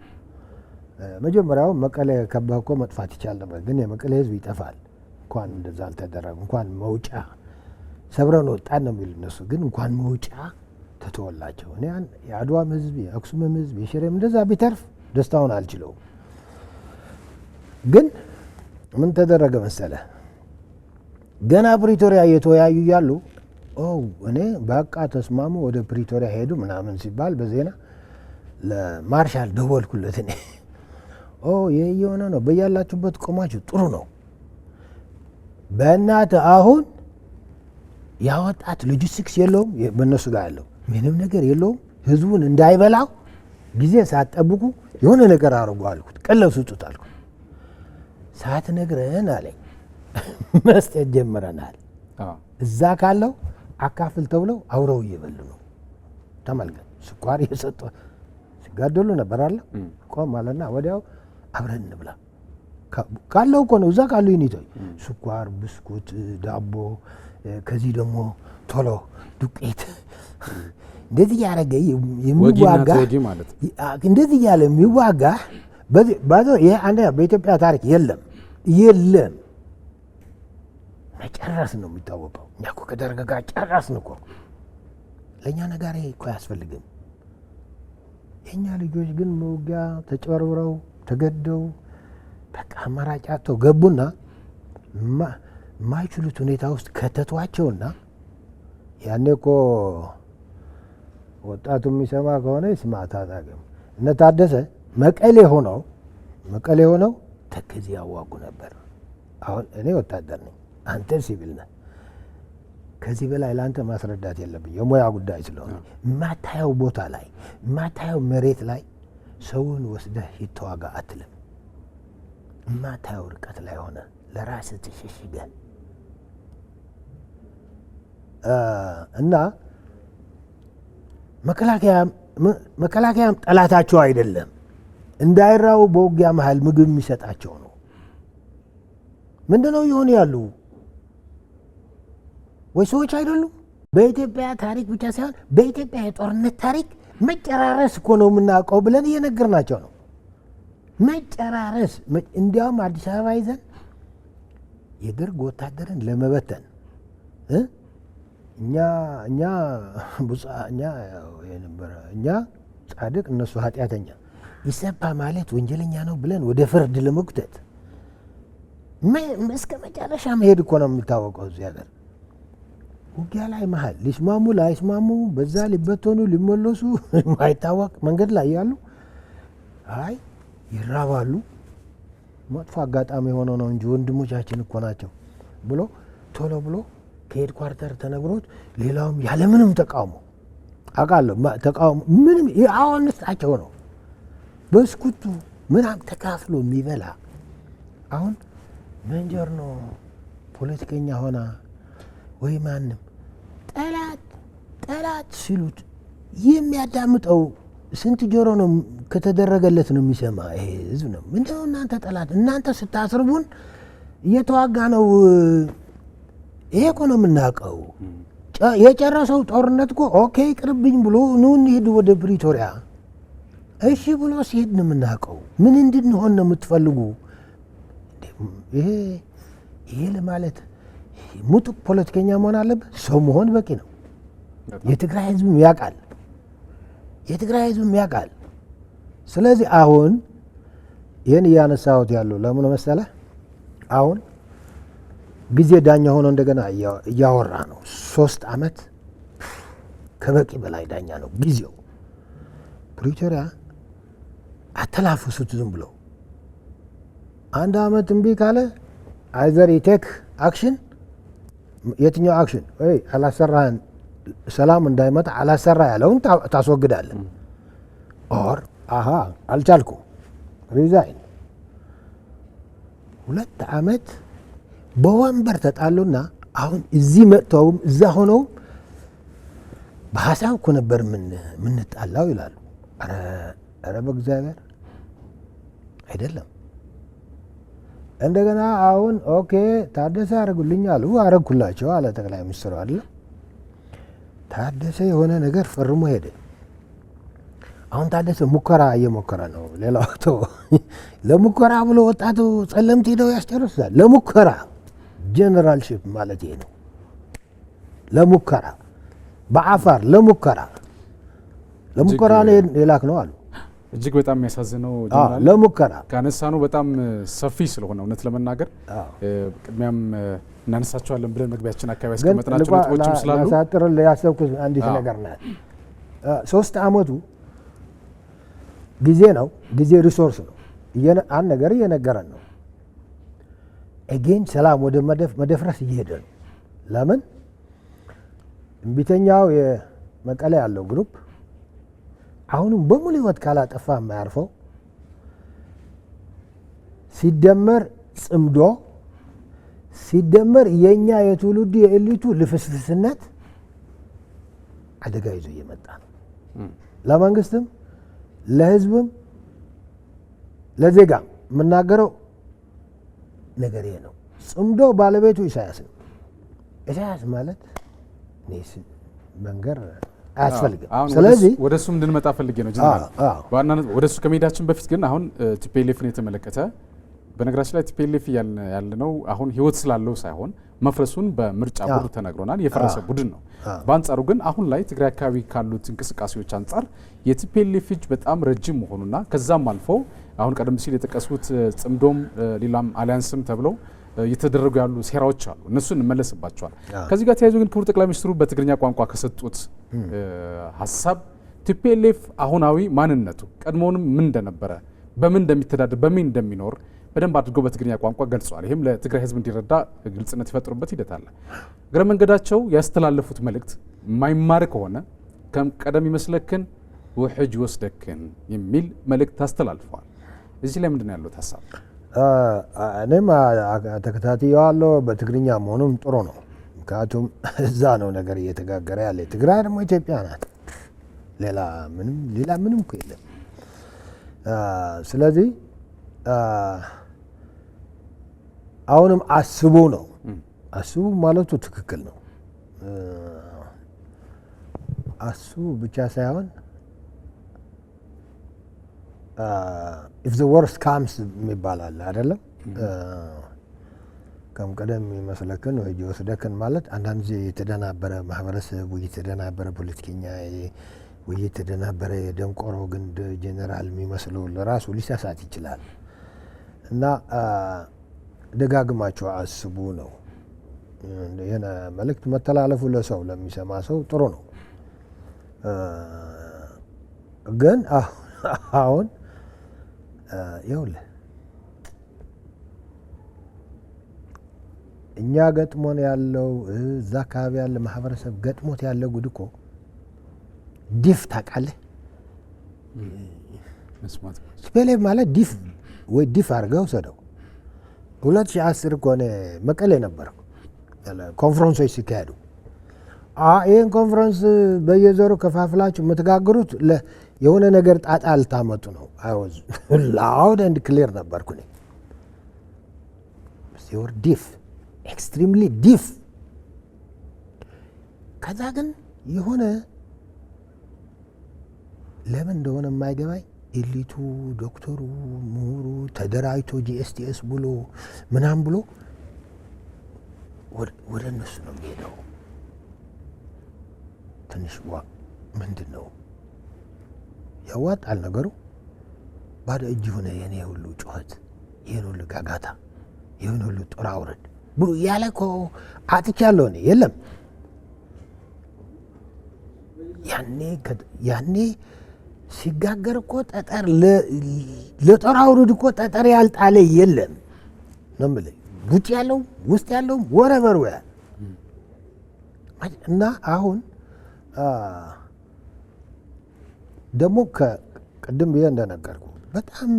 መጀመሪያው መቀሌ ከበህ እኮ መጥፋት ይቻል ነበር፣ ግን የመቀሌ ህዝብ ይጠፋል። እንኳን እንደዛ አልተደረገ። እንኳን መውጫ ሰብረን ወጣን ነው የሚሉ እነሱ። ግን እንኳን መውጫ ተተወላቸው። እኔ የአድዋም ህዝብ የአክሱምም ህዝብ የሽሬም እንደዛ ቢተርፍ ደስታውን አልችለውም። ግን ምን ተደረገ መሰለ? ገና ፕሪቶሪያ እየተወያዩ ያሉ እኔ በቃ ተስማሙ ወደ ፕሪቶሪያ ሄዱ ምናምን ሲባል በዜና ለማርሻል ደወልኩለት። እኔ ይህ የሆነ ነው፣ በያላችሁበት ቆማችሁ ጥሩ ነው። በእናት አሁን ያወጣት ሎጂስቲክስ የለውም፣ በእነሱ ጋር ያለው ምንም ነገር የለውም። ህዝቡን እንዳይበላው ጊዜ ሳትጠብቁ የሆነ ነገር አድርጉ አልኩት። ቀለብ ስጡት አልኩት። ሳትነግረን አለኝ መስጠት ጀምረናል። እዛ ካለው አካፍል ተብለው አውረው እየበሉ ነው። ተመልከት። ስኳር እየሰጡ ሲጋደሉ ነበር አለ። ቆም አለና ወዲያው አብረን እንብላ ካለው እኮ ነው። እዛ ካሉ ዩኒቶች ስኳር፣ ብስኩት፣ ዳቦ፣ ከዚህ ደግሞ ቶሎ ዱቄት እንደዚህ ያረገ የሚዋጋ እንደዚህ ያለ የሚዋጋ ይሄ አንደኛ በኢትዮጵያ ታሪክ የለም። መጨረስ ነው የሚታወቀው። እኛ እኮ ከደርግ ጋር ጨረስን እኮ። ለእኛ ነጋሪ እኮ አያስፈልግም። የእኛ ልጆች ግን መውጊያ ተጨበርብረው ተገደው በቃ አማራጭ አጥተው ገቡና የማይችሉት ሁኔታ ውስጥ ከተቷቸውና ያኔ እኮ ወጣቱ የሚሰማ ከሆነ ይስማ። ታጣቂም እነ ታደሰ መቀሌ ሆነው ተከዜ ያዋጉ ነበር። አሁን እኔ ወታደር ነኝ፣ አንተ ሲቪል ነህ። ከዚህ በላይ ለአንተ ማስረዳት የለብኝ፣ የሙያ ጉዳይ ስለሆነ። የማታየው ቦታ ላይ የማታየው መሬት ላይ ሰውን ወስደህ ይተዋጋ አትልም። የማታየው ርቀት ላይ ሆነ ለራስህ ተሸሽገህ እና መከላከያም ጠላታቸው አይደለም። እንዳይራው በውጊያ መሃል ምግብ የሚሰጣቸው ነው። ምንድነው ይሆን ያሉ ወይ ሰዎች አይደሉም? በኢትዮጵያ ታሪክ ብቻ ሳይሆን በኢትዮጵያ የጦርነት ታሪክ መጨራረስ እኮ ነው የምናውቀው ብለን እየነገርናቸው ነው። መጨራረስ። እንዲያውም አዲስ አበባ ይዘን የደርግ ወታደርን ለመበተን እኛ ጻድቅ እነሱ ኃጢአተኛ፣ ኢሰፓ ማለት ወንጀለኛ ነው ብለን ወደ ፍርድ ለመጉተት እስከ መጨረሻ መሄድ እኮ ነው የሚታወቀው። እዚህ ሀገር ውጊያ ላይ መሀል ሊስማሙ ላይስማሙ፣ በዛ ሊበተኑ ሊመለሱ ማይታወቅ መንገድ ላይ ያሉ ይራባሉ። መጥፎ አጋጣሚ የሆነው ነው እንጂ ወንድሞቻችን እኮ ናቸው ብሎ ቶሎ ብሎ ከሄድ ኳርተር ተነግሮት ሌላውም ያለምንም ተቃውሞ አውቃለሁ ተቃውሞ ምንም አሁን ንስጣቸው ነው በስኩቱ ምናምን ተካፍሎ የሚበላ አሁን መንጀር ነው ፖለቲከኛ ሆና ወይ ማንም ጠላት ሲሉት የሚያዳምጠው ስንት ጆሮ ነው ከተደረገለት ነው የሚሰማ። ይሄ ህዝብ ነው ምንድነው እናንተ ጠላት፣ እናንተ ስታስርቡን እየተዋጋ ነው። ይሄ እኮ ነው የምናውቀው። የጨረሰው ጦርነት እኮ ኦኬ ቅርብኝ ብሎ ኑ እንሂድ ወደ ፕሪቶሪያ እሺ ብሎ ሲሄድ ነው የምናውቀው። ምን እንድንሆን ነው የምትፈልጉ? ይሄ ለማለት ሙጥቅ ፖለቲከኛ መሆን አለበት። ሰው መሆን በቂ ነው። የትግራይ ህዝብም ያውቃል። ስለዚህ አሁን ይህን እያነሳሁት ያለው ለምን መሰለህ? አሁን ጊዜ ዳኛ ሆኖ እንደገና እያወራ ነው። 3 ዓመት ከበቂ በላይ ዳኛ ነው ጊዜው። ፕሪቶሪያ አተላፈሱት ዝም ብሎ 1 ዓመት እምቢ ካለ አይዘር ቴክ አክሽን የትኛው አክሽን ወይ አላሰራህን ሰላም እንዳይመጣ አላሰራ ያለውን ታስወግዳለህ። ኦር አልቻልኩ ሪዛይን 2 ዓመት በወንበር ተጣሉና አሁን እዚህ መጥተውም እዛ ሆነው በሀሳብ እኮ ነበር ምንጣላው ይላሉ። ኧረ በእግዚአብሔር አይደለም። እንደገና አሁን ኦኬ ታደሰ ያደርጉልኝ አሉ። አረግኩላቸው አለ ጠቅላይ ሚኒስትሩ አይደለም። ታደሰ የሆነ ነገር ፈርሞ ሄደ። አሁን ታደሰ ሙከራ እየሞከረ ነው። ሌላው ለሙከራ ብሎ ወጣቱ ጸለምት ሄደው ያስጨርሳል። ለሙከራ ጀነራልሺፕ ማለት ይሄ ነው። ለሙከራ በአፋር ለሙከራ ነው የላክ ነው አሉ። እጅግ በጣም የሚያሳዝነው ለሙከራ ካነሳኑ በጣም ሰፊ ስለሆነ እውነት ለመናገር ቅድሚያም እናነሳቸዋለን ብለን መግቢያችን አካባቢ ያስቀመጥናቸው ነጥቦችም ስላሉ ሳጥር ያሰብኩት አንዲት ነገር ናት። 3 ዓመቱ ጊዜ ነው። ጊዜ ሪሶርስ ነው። አንድ ነገር እየነገረን ነው። ሰላም ወደ መደፍረስ እየሄደ ነው። ለምን እምቢተኛው የመቀሌ ያለው ግሩፕ አሁንም በሙሉ ህይወት ካላጠፋ የማያርፈው ሲደመር ጽምዶ ሲደመር የኛ የትውልዱ የኤሊቱ ልፍስፍስነት አደጋ ይዞ እየመጣ ነው። ለመንግስትም ለህዝብም ለዜጋም የምናገረው ነገር ይሄ ነው። ጽምዶ ባለቤቱ ኢሳያስ ነው። ኢሳያስ ማለት መንገር አያስፈልግም። ስለዚህ ወደሱ እንድንመጣ ፈልጌ ነው ጀነራል። ዋናነት ወደሱ ከመሄዳችን በፊት ግን አሁን ቲፒኤልኤፍን የተመለከተ በነገራችን ላይ ቲፒኤልኤፍ ያለነው አሁን ህይወት ስላለው ሳይሆን መፍረሱን በምርጫ ቦርድ ተነግሮናል። የፈረሰ ቡድን ነው። በአንጻሩ ግን አሁን ላይ ትግራይ አካባቢ ካሉት እንቅስቃሴዎች አንጻር የቲፒኤልኤፍ እጅ በጣም ረጅም መሆኑና ከዛም አልፎ አሁን ቀደም ሲል የጠቀሱት ጽምዶም ሌላም አሊያንስም ተብለው እየተደረጉ ያሉ ሴራዎች አሉ። እነሱን እንመለስባቸዋል። ከዚህ ጋር ተያይዞ ግን ክቡር ጠቅላይ ሚኒስትሩ በትግርኛ ቋንቋ ከሰጡት ሀሳብ ቲፒኤልኤፍ አሁናዊ ማንነቱ ቀድሞውንም ምን እንደነበረ፣ በምን እንደሚተዳደር፣ በምን እንደሚኖር በደንብ አድርገው በትግርኛ ቋንቋ ገልጸዋል። ይህም ለትግራይ ህዝብ እንዲረዳ ግልጽነት የፈጠሩበት ሂደት አለ። እግረ መንገዳቸው ያስተላለፉት መልእክት የማይማር ከሆነ ቀደም ይመስለክን ውሕጅ ወስደክን የሚል መልእክት አስተላልፈዋል። እዚህ ላይ ምንድን ነው ያለው ሀሳብ? እኔም ተከታትየዋለሁ። በትግርኛ መሆኑም ጥሩ ነው። ምክንያቱም እዛ ነው ነገር እየተጋገረ ያለ። ትግራይ ደግሞ ኢትዮጵያ ናት። ሌላ ምንም እኮ የለም። ስለዚህ አሁንም አስቡ ነው። አስቡ ማለቱ ትክክል ነው። አስቡ ብቻ ሳይሆን if the worst comes የሚባላል አይደለም። ከም ቀደም ይመስለክን ወይ ወስደክን ማለት አንዳንድ ጊዜ የተደናበረ ማህበረሰብ ወይ የተደናበረ ፖለቲከኛ ወይ የተደናበረ የደንቆሮ ግንድ ጄኔራል የሚመስለው ለራሱ ሊሳሳት ይችላል። እና ደጋግማቸው አስቡ ነው። ይሄን መልእክት መተላለፉ ለሰው ለሚሰማ ሰው ጥሩ ነው። ግን አሁን ይኸውልህ እኛ ገጥሞን ያለው እዛ አካባቢ ያለ ማህበረሰብ ገጥሞት ያለ ጉድ እኮ ዲፍ ታውቃለህ። ቲፒኤልኤፍ ማለት ዲፍ ወይ ዲፍ አድርገው ሰደው 2010 እኮ እኔ መቀሌ ነበርኩ ኮንፈረንሶች ሲካሄዱ። ይህን ኮንፈረንስ በየዞሩ ከፋፍላችሁ የምትጋግሩት የሆነ ነገር ጣጣ ልታመጡ ነው። አይወዝ ላውድ ኤንድ ክሊር ነበርኩ እኔ። ሲወር ዲፍ ኤክስትሪምሊ ዲፍ። ከዛ ግን የሆነ ለምን እንደሆነ የማይገባኝ ኤሊቱ፣ ዶክተሩ፣ ምሁሩ ተደራጅቶ ጂኤስቲኤስ ብሎ ምናምን ብሎ ወደ እነሱ ነው የሚሄደው። ትንሽ ምንድን ነው ያዋጣል ነገሩ። ባዶ እጅ ሆነ የኔ ሁሉ ጩኸት፣ ይህን ሁሉ ጋጋታ፣ ይህን ሁሉ ጦር አውረድ ብሎ ያለ እኮ አጥቻለሁ እኔ። የለም ያኔ ሲጋገር እኮ ጠጠር ለጦር አውርድ እኮ ጠጠር ያልጣለ የለም ነው የምልህ። ውጭ ያለው ውስጥ ያለው ወረበሩ ያ እና አሁን ደግሞ ቅድም ብዬ እንደነገርኩ በጣም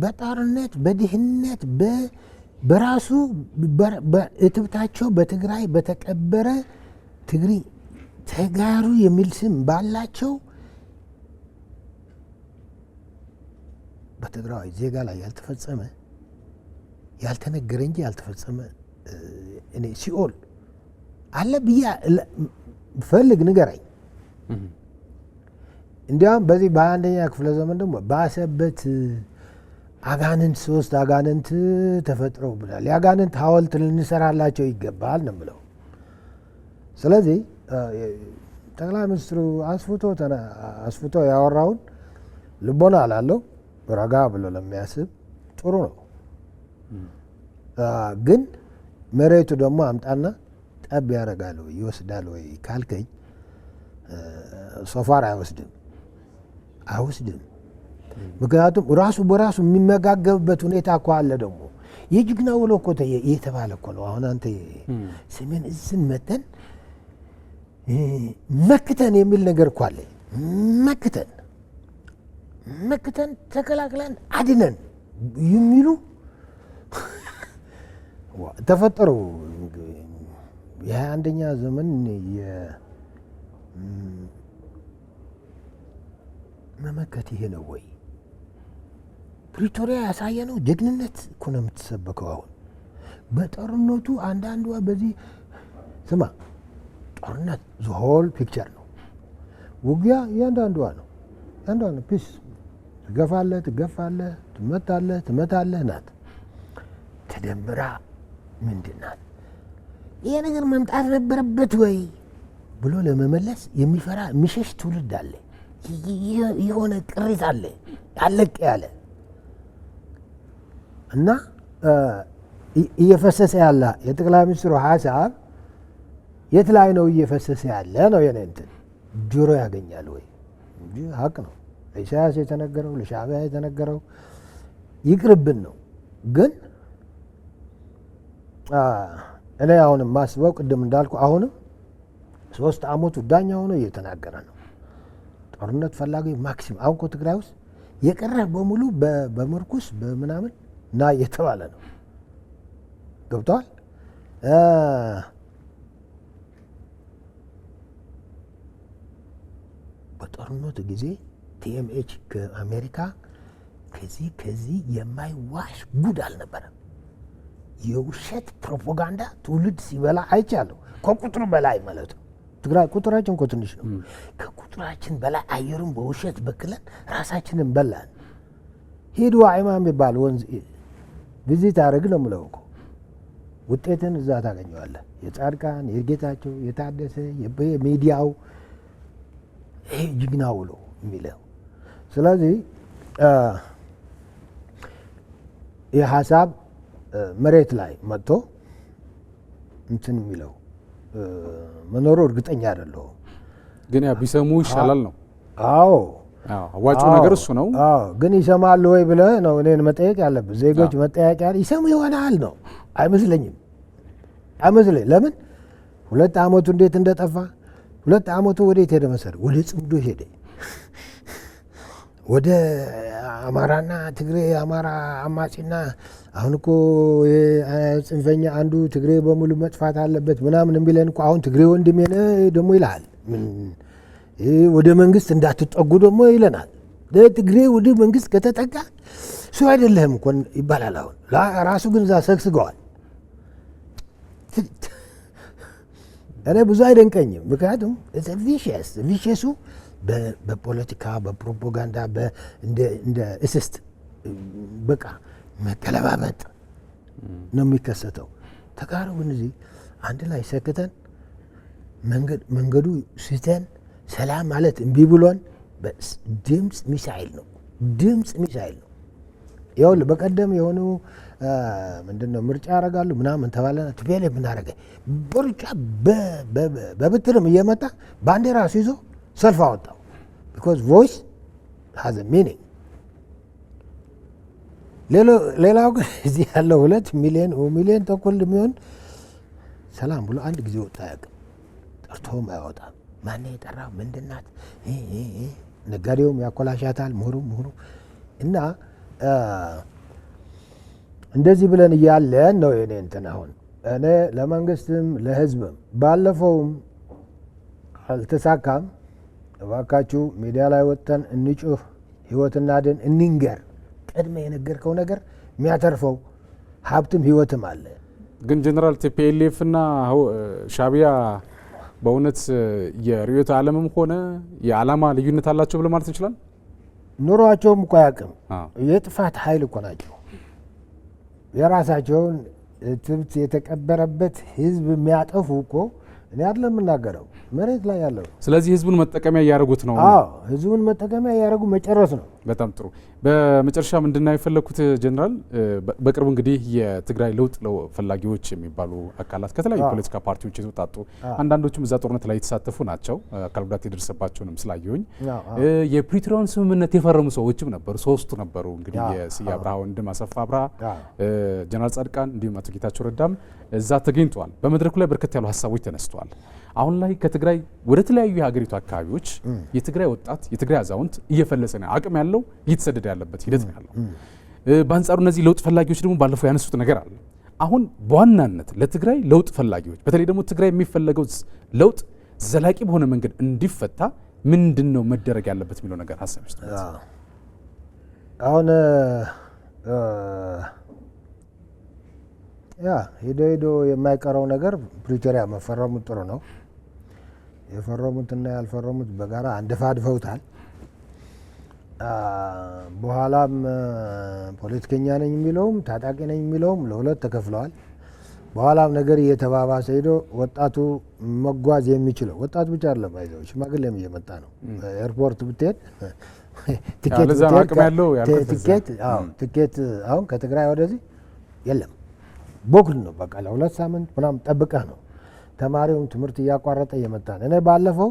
በጦርነት በድህነት በራሱ እትብታቸው በትግራይ በተቀበረ ትግሪ ተጋሩ የሚል ስም ባላቸው በትግራይ ዜጋ ላይ ያልተፈጸመ ያልተነገረ እንጂ ያልተፈጸመ እኔ ሲኦል አለ ብዬ ፈልግ ንገረኝ። እንዲያውም በዚህ በ21ኛ ክፍለ ዘመን ደግሞ ባሰበት አጋንንት 3 አጋንንት ተፈጥረው ብሏል። የአጋንንት ሐውልት ልንሰራላቸው ይገባል ነው የምለው። ስለዚህ ጠቅላይ ሚኒስትሩ አስፍቶ ያወራውን ልቦና አላለው ረጋ ብሎ ለሚያስብ ጥሩ ነው። ግን መሬቱ ደግሞ አምጣና ጠብ ያደርጋል ወይ ይወስዳል ወይ ካልከኝ ሶፋር አይወስድም። ምክንያቱም ራሱ በራሱ የሚመጋገብበት ሁኔታ እኮ አለ። ደግሞ የጅግና ውሎ እኮ የተባለ እኮ ነው። አሁን አንተ ሰሜን እዝን መተን መክተን የሚል ነገር እኮ አለ። መክተን ተከላክለን አድነን የሚሉ ተፈጠሩ። የ21ኛ ዘመን መመከት ይሄ ነው ወይ? ፕሪቶሪያ ያሳየ ነው ጀግንነት እኮ ነው የምትሰበከው። አሁን በጦርነቱ አንዳንዷ በዚህ ስማ ጦርነት ሆል ፒክቸር ነው። ውጊያ እያንዳንዷ ነው። ፒስ ትገፋለህ፣ ትመታለህ ናት። ተደምራ ምንድን ናት? ይሄ ነገር መምጣት ነበረበት ወይ ብሎ ለመመለስ የሚፈራ የሚሸሽ ትውልድ አለ። የሆነ ቅሪት አለ ያለቅ ያለ እና እየፈሰሰ ያለ የጠቅላይ ሚኒስትሩ ሀሳብ የት ላይ ነው እየፈሰሰ ያለ ነው የኔ እንትን ጆሮ ያገኛል ወይ እንጂ ሀቅ ነው። ለኢሳያስ የተነገረው ለሻዕቢያ የተነገረው ይቅርብን ነው። ግን እኔ አሁንም ማስበው ቅድም እንዳልኩ አሁንም 3 ዓመቱ ዳኛ ሆኖ እየተናገረ ነው። ጦርነት ፈላጊ ማክሲም አሁን እኮ ትግራይ ውስጥ የቀረ በሙሉ በምርኩስ በምናምን እና እየተባለ ነው። ገብተዋል። በጦርነቱ ጊዜ ቲኤምኤች ከአሜሪካ ከዚህ የማይዋሽ ጉድ አልነበረም። የውሸት ፕሮፓጋንዳ ትውልድ ሲበላ አይቻለሁ። ከቁጥሩ በላይ ማለት ነው። ትግራይ ቁጥራችን እኮ ትንሽ ነው። ከቁጥራችን በላይ አየሩን በውሸት በክለን ራሳችንን በላን። ሄዱ አይማ የሚባል ወንዝ ቪዚት አድርግ ነው የምለው እኮ ውጤትን እዛ ታገኘዋለህ። የጻድቃን የጌታቸው የታደሰ የሚዲያው ይሄ ጅግና ውሎ የሚለው። ስለዚህ ይህ ሀሳብ መሬት ላይ መጥቶ እንትን የሚለው መኖሩ እርግጠኛ አይደለሁም። ግን ያ ቢሰሙ ይሻላል ነው። አዎ አዋጭው ነገር እሱ ነው። ግን ይሰማሉ ወይ ብለህ ነው እኔን መጠየቅ ያለብህ። ዜጎች መጠየቅ ይሰሙ ይሆናል ነው። አይመስለኝም። ለምን 2 ዓመቱ እንዴት እንደጠፋ 2 ዓመቱ ወዴት ሄደ መሰለህ? ወደ ጽምዶ ሄደ። ወደ አማራና ትግሬ አማራ አማጺና አሁን እኮ ጽንፈኛ አንዱ ትግሬ በሙሉ መጥፋት አለበት ምናምን የሚለን እኮ አሁን ትግሬ ወንድሜ ነህ ደግሞ ይልሃል። ወደ መንግስት እንዳትጠጉ ደግሞ ይለናል። ትግሬ ወደ መንግስት ከተጠጋ ሰው አይደለህም እኮ ይባላል። አሁን ራሱ ግን እዛ ሰግስገዋል። እኔ ብዙ አይደንቀኝም። ምክንያቱም ቪሸሱ በፖለቲካ በፕሮፓጋንዳ እንደ እስስት በቃ መገለባበጥ ነው የሚከሰተው። ተቃሩ ግን እዚህ አንድ ላይ ሰክተን መንገዱ ስተን ሰላም ማለት እምቢ ብሎን ድምፅ ሚሳኤል ነው። ይኸውልህ በቀደም የሆኑ ምንድነው ምርጫ ያደርጋሉ ምናምን ተባለና ቲፒኤልኤፍ ምን አደረገ? በሩጫ በብትርም እየመጣ ባንዲራ ይዞ ሰልፍ አወጣው። ቢኮዝ ቮይስ ሃዝ አ ሚኒንግ። ሌላው ግን እዚህ ያለው 2 ሚሊዮን ተኩል የሚሆን ሰላም ብሎ አንድ ጊዜ ወጣ አያውቅም። ጠርቶም አይወጣም። ማን የጠራው ምንድናት? ነጋዴውም ያኮላሻታል፣ ምሁሩ እና እንደዚህ ብለን እያለን ነው የኔ እንትን አሁን እኔ ለመንግስትም ለህዝብም ባለፈውም አልተሳካም። እባካችሁ ሚዲያ ላይ ወጥተን እንጩህ፣ ህይወትና ድን እንንገር። ቀድመ የነገርከው ነገር የሚያተርፈው ሀብትም ህይወትም አለ። ግን ጀነራል ቲፒኤልኤፍ እና ሻዕቢያ በእውነት የርዕዮተ ዓለምም ሆነ የዓላማ ልዩነት አላቸው ብሎ ማለት እንችላለን? ኑሯቸውም እኮ አያውቅም። የጥፋት ኃይል እኮ ናቸው። የራሳቸውን ትብት የተቀበረበት ህዝብ የሚያጠፉ እኮ እኔ አይደለም የምናገረው፣ መሬት ላይ ያለው። ስለዚህ ህዝቡን መጠቀሚያ እያደረጉት ነው። ህዝቡን መጠቀሚያ እያደረጉ መጨረስ ነው። በጣም ጥሩ። በመጨረሻ ምንድነው የፈለኩት ጀነራል፣ በቅርቡ እንግዲህ የትግራይ ለውጥ ፈላጊዎች የሚባሉ አካላት ከተለያዩ ፖለቲካ ፓርቲዎች የተውጣጡ አንዳንዶቹም እዛ ጦርነት ላይ የተሳተፉ ናቸው። አካል ጉዳት የደረሰባቸውንም ስላየሁኝ የፕሪቶሪያውን ስምምነት የፈረሙ ሰዎችም ነበሩ። 3 ነበሩ እንግዲህ የስዬ አብርሃ ወንድም አሰፋ አብርሃ፣ ጀነራል ጻድቃን እንዲሁም አቶ ጌታቸው ረዳም እዛ ተገኝተዋል። በመድረኩ ላይ በርከት ያሉ ሀሳቦች ተነስተዋል። አሁን ላይ ከትግራይ ወደ ተለያዩ የሀገሪቱ አካባቢዎች የትግራይ ወጣት የትግራይ አዛውንት እየፈለሰ ነው፣ አቅም ያለው እየተሰደደ ያለበት ሂደት ነው ያለው። በአንጻሩ እነዚህ ለውጥ ፈላጊዎች ደግሞ ባለፈው ያነሱት ነገር አለ። አሁን በዋናነት ለትግራይ ለውጥ ፈላጊዎች በተለይ ደግሞ ትግራይ የሚፈለገው ለውጥ ዘላቂ በሆነ መንገድ እንዲፈታ ምንድን ነው መደረግ ያለበት የሚለው ነገር ሀሳብ ውስጥ አሁን ሄዶ የማይቀረው ነገር ፕሪቶሪያ መፈረሙት ጥሩ ነው። የፈረሙትና ያልፈረሙት በጋራ አንደፋድፈውታል። በኋላም ፖለቲከኛ ነኝ የሚለውም ታጣቂ ነኝ የሚለውም ለሁለት ተከፍለዋል። በኋላም ነገር እየተባባሰ ሄዶ ወጣቱ መጓዝ የሚችለው ወጣቱ ብቻ አይደለም፣ አይዘው ሽማግሌም እየመጣ ነው። ኤርፖርት ብትሄድ ቲኬት አሁን ከትግራይ ወደዚህ የለም፣ ቦክል ነው። በቃ ለ2 ሳምንት ምናምን ጠብቀህ ነው። ተማሪውም ትምህርት እያቋረጠ እየመጣ ነው። እኔ ባለፈው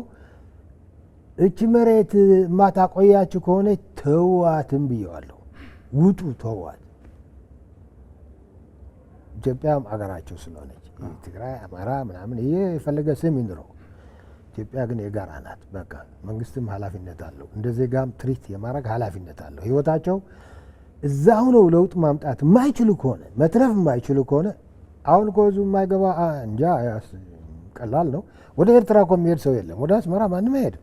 እቺ መሬት ማታቆያችሁ ከሆነ ተዋትም ብየዋለሁ። ውጡ፣ ተዋት። ኢትዮጵያም አገራቸው ስለሆነች ትግራይ፣ አማራ ምናምን ይሄ የፈለገ ስም ይንረው፣ ኢትዮጵያ ግን የጋራ ናት። በቃ መንግስትም ኃላፊነት አለው፣ እንደ ዜጋም ትሪት የማድረግ ኃላፊነት አለው። ህይወታቸው እዛው ነው። ለውጥ ማምጣት የማይችሉ ከሆነ መትረፍ የማይችሉ ከሆነ አሁን ከዙ የማይገባ እንጃ ቀላል ነው። ወደ ኤርትራ እኮ የሚሄድ ሰው የለም። ወደ አስመራ ማንም አይሄድም።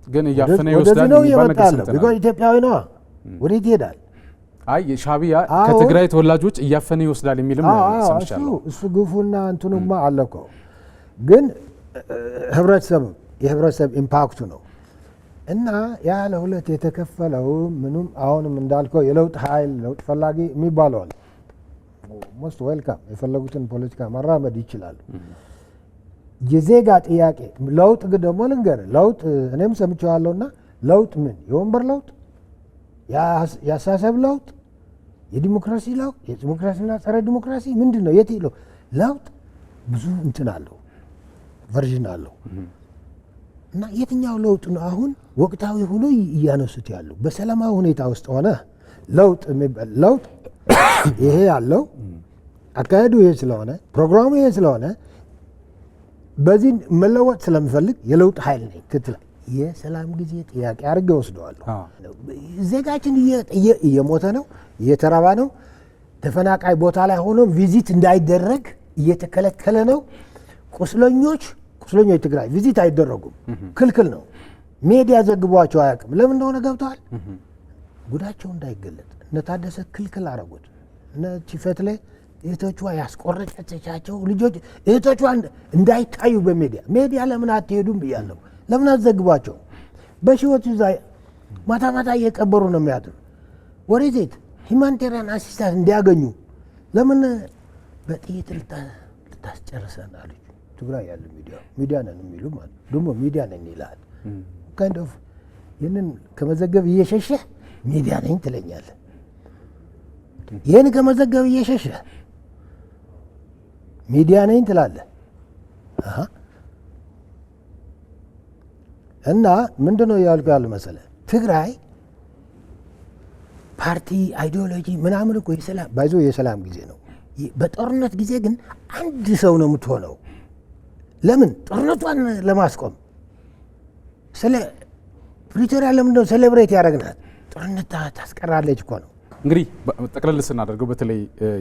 ግን እያፈነ ይወስዳል ነው ይመጣል። ቢኮዝ ኢትዮጵያዊ ነው። ወዴት ይሄዳል? አይ ሻዕቢያ ከትግራይ ተወላጆች እያፈነ ይወስዳል የሚልም ሰምቻለሁ። እሱ ግፉና እንትኑማ አለ እኮ። ግን የህብረተሰብ ኢምፓክቱ ነው እና ያ ለሁለት የተከፈለው ምንም አሁንም እንዳልከው የለውጥ ኃይል ለውጥ ፈላጊ የሚባለው አለ። ሞስት ዌልካም፣ የፈለጉትን ፖለቲካ መራመድ ይችላሉ። የዜጋ ጥያቄ ለውጥ ግን ደግሞ ልንገርህ፣ ለውጥ እኔም ሰምቼዋለሁና ለውጥ ምን የወንበር ለውጥ፣ የአስተሳሰብ ለውጥ፣ የዲሞክራሲ ለውጥ፣ የዲሞክራሲና ጸረ ዲሞክራሲ ምንድን ነው? የት ለውጥ ብዙ እንትን አለው፣ ቨርዥን አለው። እና የትኛው ለውጥ ነው አሁን ወቅታዊ ሆኖ እያነሱት ያሉ? በሰላማዊ ሁኔታ ውስጥ ሆነ ለውጥ ለውጥ ይሄ ያለው አካሄዱ ይሄ ስለሆነ ፕሮግራሙ ይሄ ስለሆነ በዚህ መለወጥ ስለምፈልግ የለውጥ ኃይል ነኝ ትትላ የሰላም ጊዜ ጥያቄ አድርጌ ወስደዋለሁ። ዜጋችን እየሞተ ነው፣ እየተራባ ነው። ተፈናቃይ ቦታ ላይ ሆኖ ቪዚት እንዳይደረግ እየተከለከለ ነው። ቁስለኞች ትግራይ ቪዚት አይደረጉም፣ ክልክል ነው። ሜዲያ ዘግቧቸው አያውቅም። ለምን እንደሆነ ገብተዋል። ጉዳቸው እንዳይገለጥ እነ ታደሰ ክልክል አረጉት። እነ ቺፈት ላይ እህቶቿ ያስቆረጠቻቸው ልጆች እህቶቿ እንዳይታዩ በሜዲያ ለምን አትሄዱም ብያለሁ። ለምን አትዘግቧቸው? በሺዎች እዛ ማታ ማታ እየቀበሩ ነው የሚያድሩ። ወሬት ሂማኒቴሪያን አሲስታንስ እንዲያገኙ ለምን በጥይት ልታስጨርሰን አለች። ትግራይ ያለ ሚዲያ ነን የሚሉ ማለት ደግሞ ሚዲያ ነን ይላል። ካይንድ ኦፍ ይህንን ከመዘገብ እየሸሸህ ሚዲያ ነኝ ትለኛለህ። ይህን ከመዘገብ እየሸሸ ሚዲያ ነኝ ትላለህ። እና ምንድነው እያልኩ ያሉ መሰለህ ትግራይ ፓርቲ አይዲዮሎጂ ምናምን እኮ የሰላም ጊዜ ነው። በጦርነት ጊዜ ግን አንድ ሰው ነው የምትሆነው። ለምን ጦርነቷን ለማስቆም ስለ ፕሪቶሪያ ለምንድነው ሴሌብሬት ያደረግናት? ጦርነት ታስቀራለች እኮ ነው። እንግዲህ ጠቅለል ስናደርገው በተለይ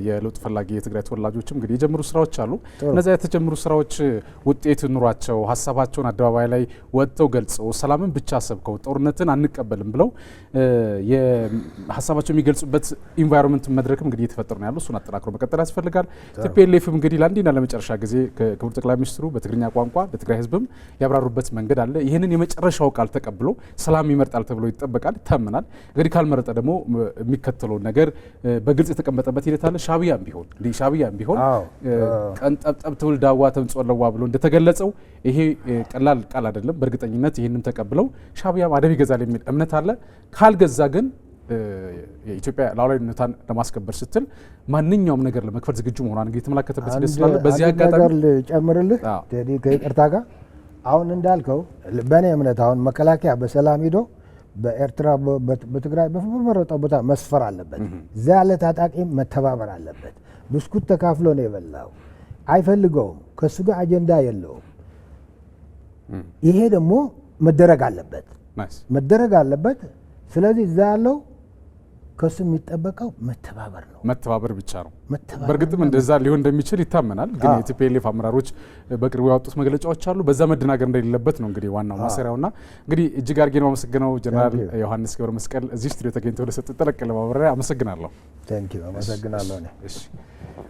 የለውጥ ፈላጊ የትግራይ ተወላጆችም እንግዲህ የጀመሩ ስራዎች አሉ። እነዚያ የተጀመሩ ስራዎች ውጤት ኑሯቸው ሀሳባቸውን አደባባይ ላይ ወጥተው ገልጸው ሰላምን ብቻ ሰብከው ጦርነትን አንቀበልም ብለው ሀሳባቸው የሚገልጹበት ኢንቫይሮንመንት መድረክም እንግዲህ እየተፈጠሩ ነው ያሉ። እሱን አጠናክሮ መቀጠል ያስፈልጋል። ቲፒኤልኤፍም እንግዲህ ለአንዴና ለመጨረሻ ጊዜ ክቡር ጠቅላይ ሚኒስትሩ በትግርኛ ቋንቋ ለትግራይ ህዝብም ያብራሩበት መንገድ አለ። ይህንን የመጨረሻው ቃል ተቀብሎ ሰላም ይመርጣል ተብሎ ይጠበቃል፣ ይታመናል። እንግዲህ ካልመረጠ ደግሞ የሚከተለው ነገር በግልጽ የተቀመጠበት ሂደት አለ። ሻዕቢያም ቢሆን ቀን ጠብጠብ ትውል ዳዋ ተምጾለዋ ብሎ እንደተገለጸው ይሄ ቀላል ቃል አይደለም። በእርግጠኝነት ይህንም ተቀብለው ሻዕቢያም አደብ ይገዛል የሚል እምነት አለ። ካልገዛ ግን የኢትዮጵያ ሉዓላዊነቷን ለማስከበር ስትል ማንኛውም ነገር ለመክፈል ዝግጁ መሆኗን እንግዲህ የተመለከተበት ሂደት ስላለ በዚህ አጋጣሚ ልጨምርልህ ከይቅርታ ጋር አሁን እንዳልከው በእኔ እምነት አሁን መከላከያ በሰላም ሂዶ በኤርትራ በትግራይ በመረጠው ቦታ መስፈር አለበት። እዛ ያለ ታጣቂ መተባበር አለበት። ብስኩት ተካፍሎ ነው የበላው። አይፈልገውም። ከሱ ጋር አጀንዳ የለውም። ይሄ ደግሞ መደረግ አለበት። ስለዚህ እዛ ያለው ከሱ የሚጠበቀው መተባበር ነው። መተባበር ብቻ ነው። በእርግጥም እንደዛ ሊሆን እንደሚችል ይታመናል። ግን የቲፒኤልኤፍ አመራሮች በቅርቡ ያወጡት መግለጫዎች አሉ። በዛ መደናገር እንደሌለበት ነው እንግዲህ ዋናው ማሰሪያውና እንግዲህ እጅግ አድርጌ ነው አመሰግነው ጀነራል ዮሐንስ ገብረ መስቀል እዚህ ስቱዲዮ ተገኝተው ለሰጡት ጠለቅ ያለ ማብራሪያ አመሰግናለሁ። ታንኪዩ አመሰግናለሁ። እሺ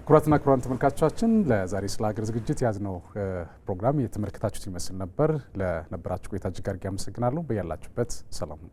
ክቡራትና ክቡራን ተመልካቾቻችን ለዛሬ ስለ ሀገር ዝግጅት ያዝነው ፕሮግራም የተመለከታችሁት ይመስል ነበር። ለነበራችሁ ቆይታ እጅግ አድርጌ አመሰግናለሁ። በያላችሁበት ሰላም ነው።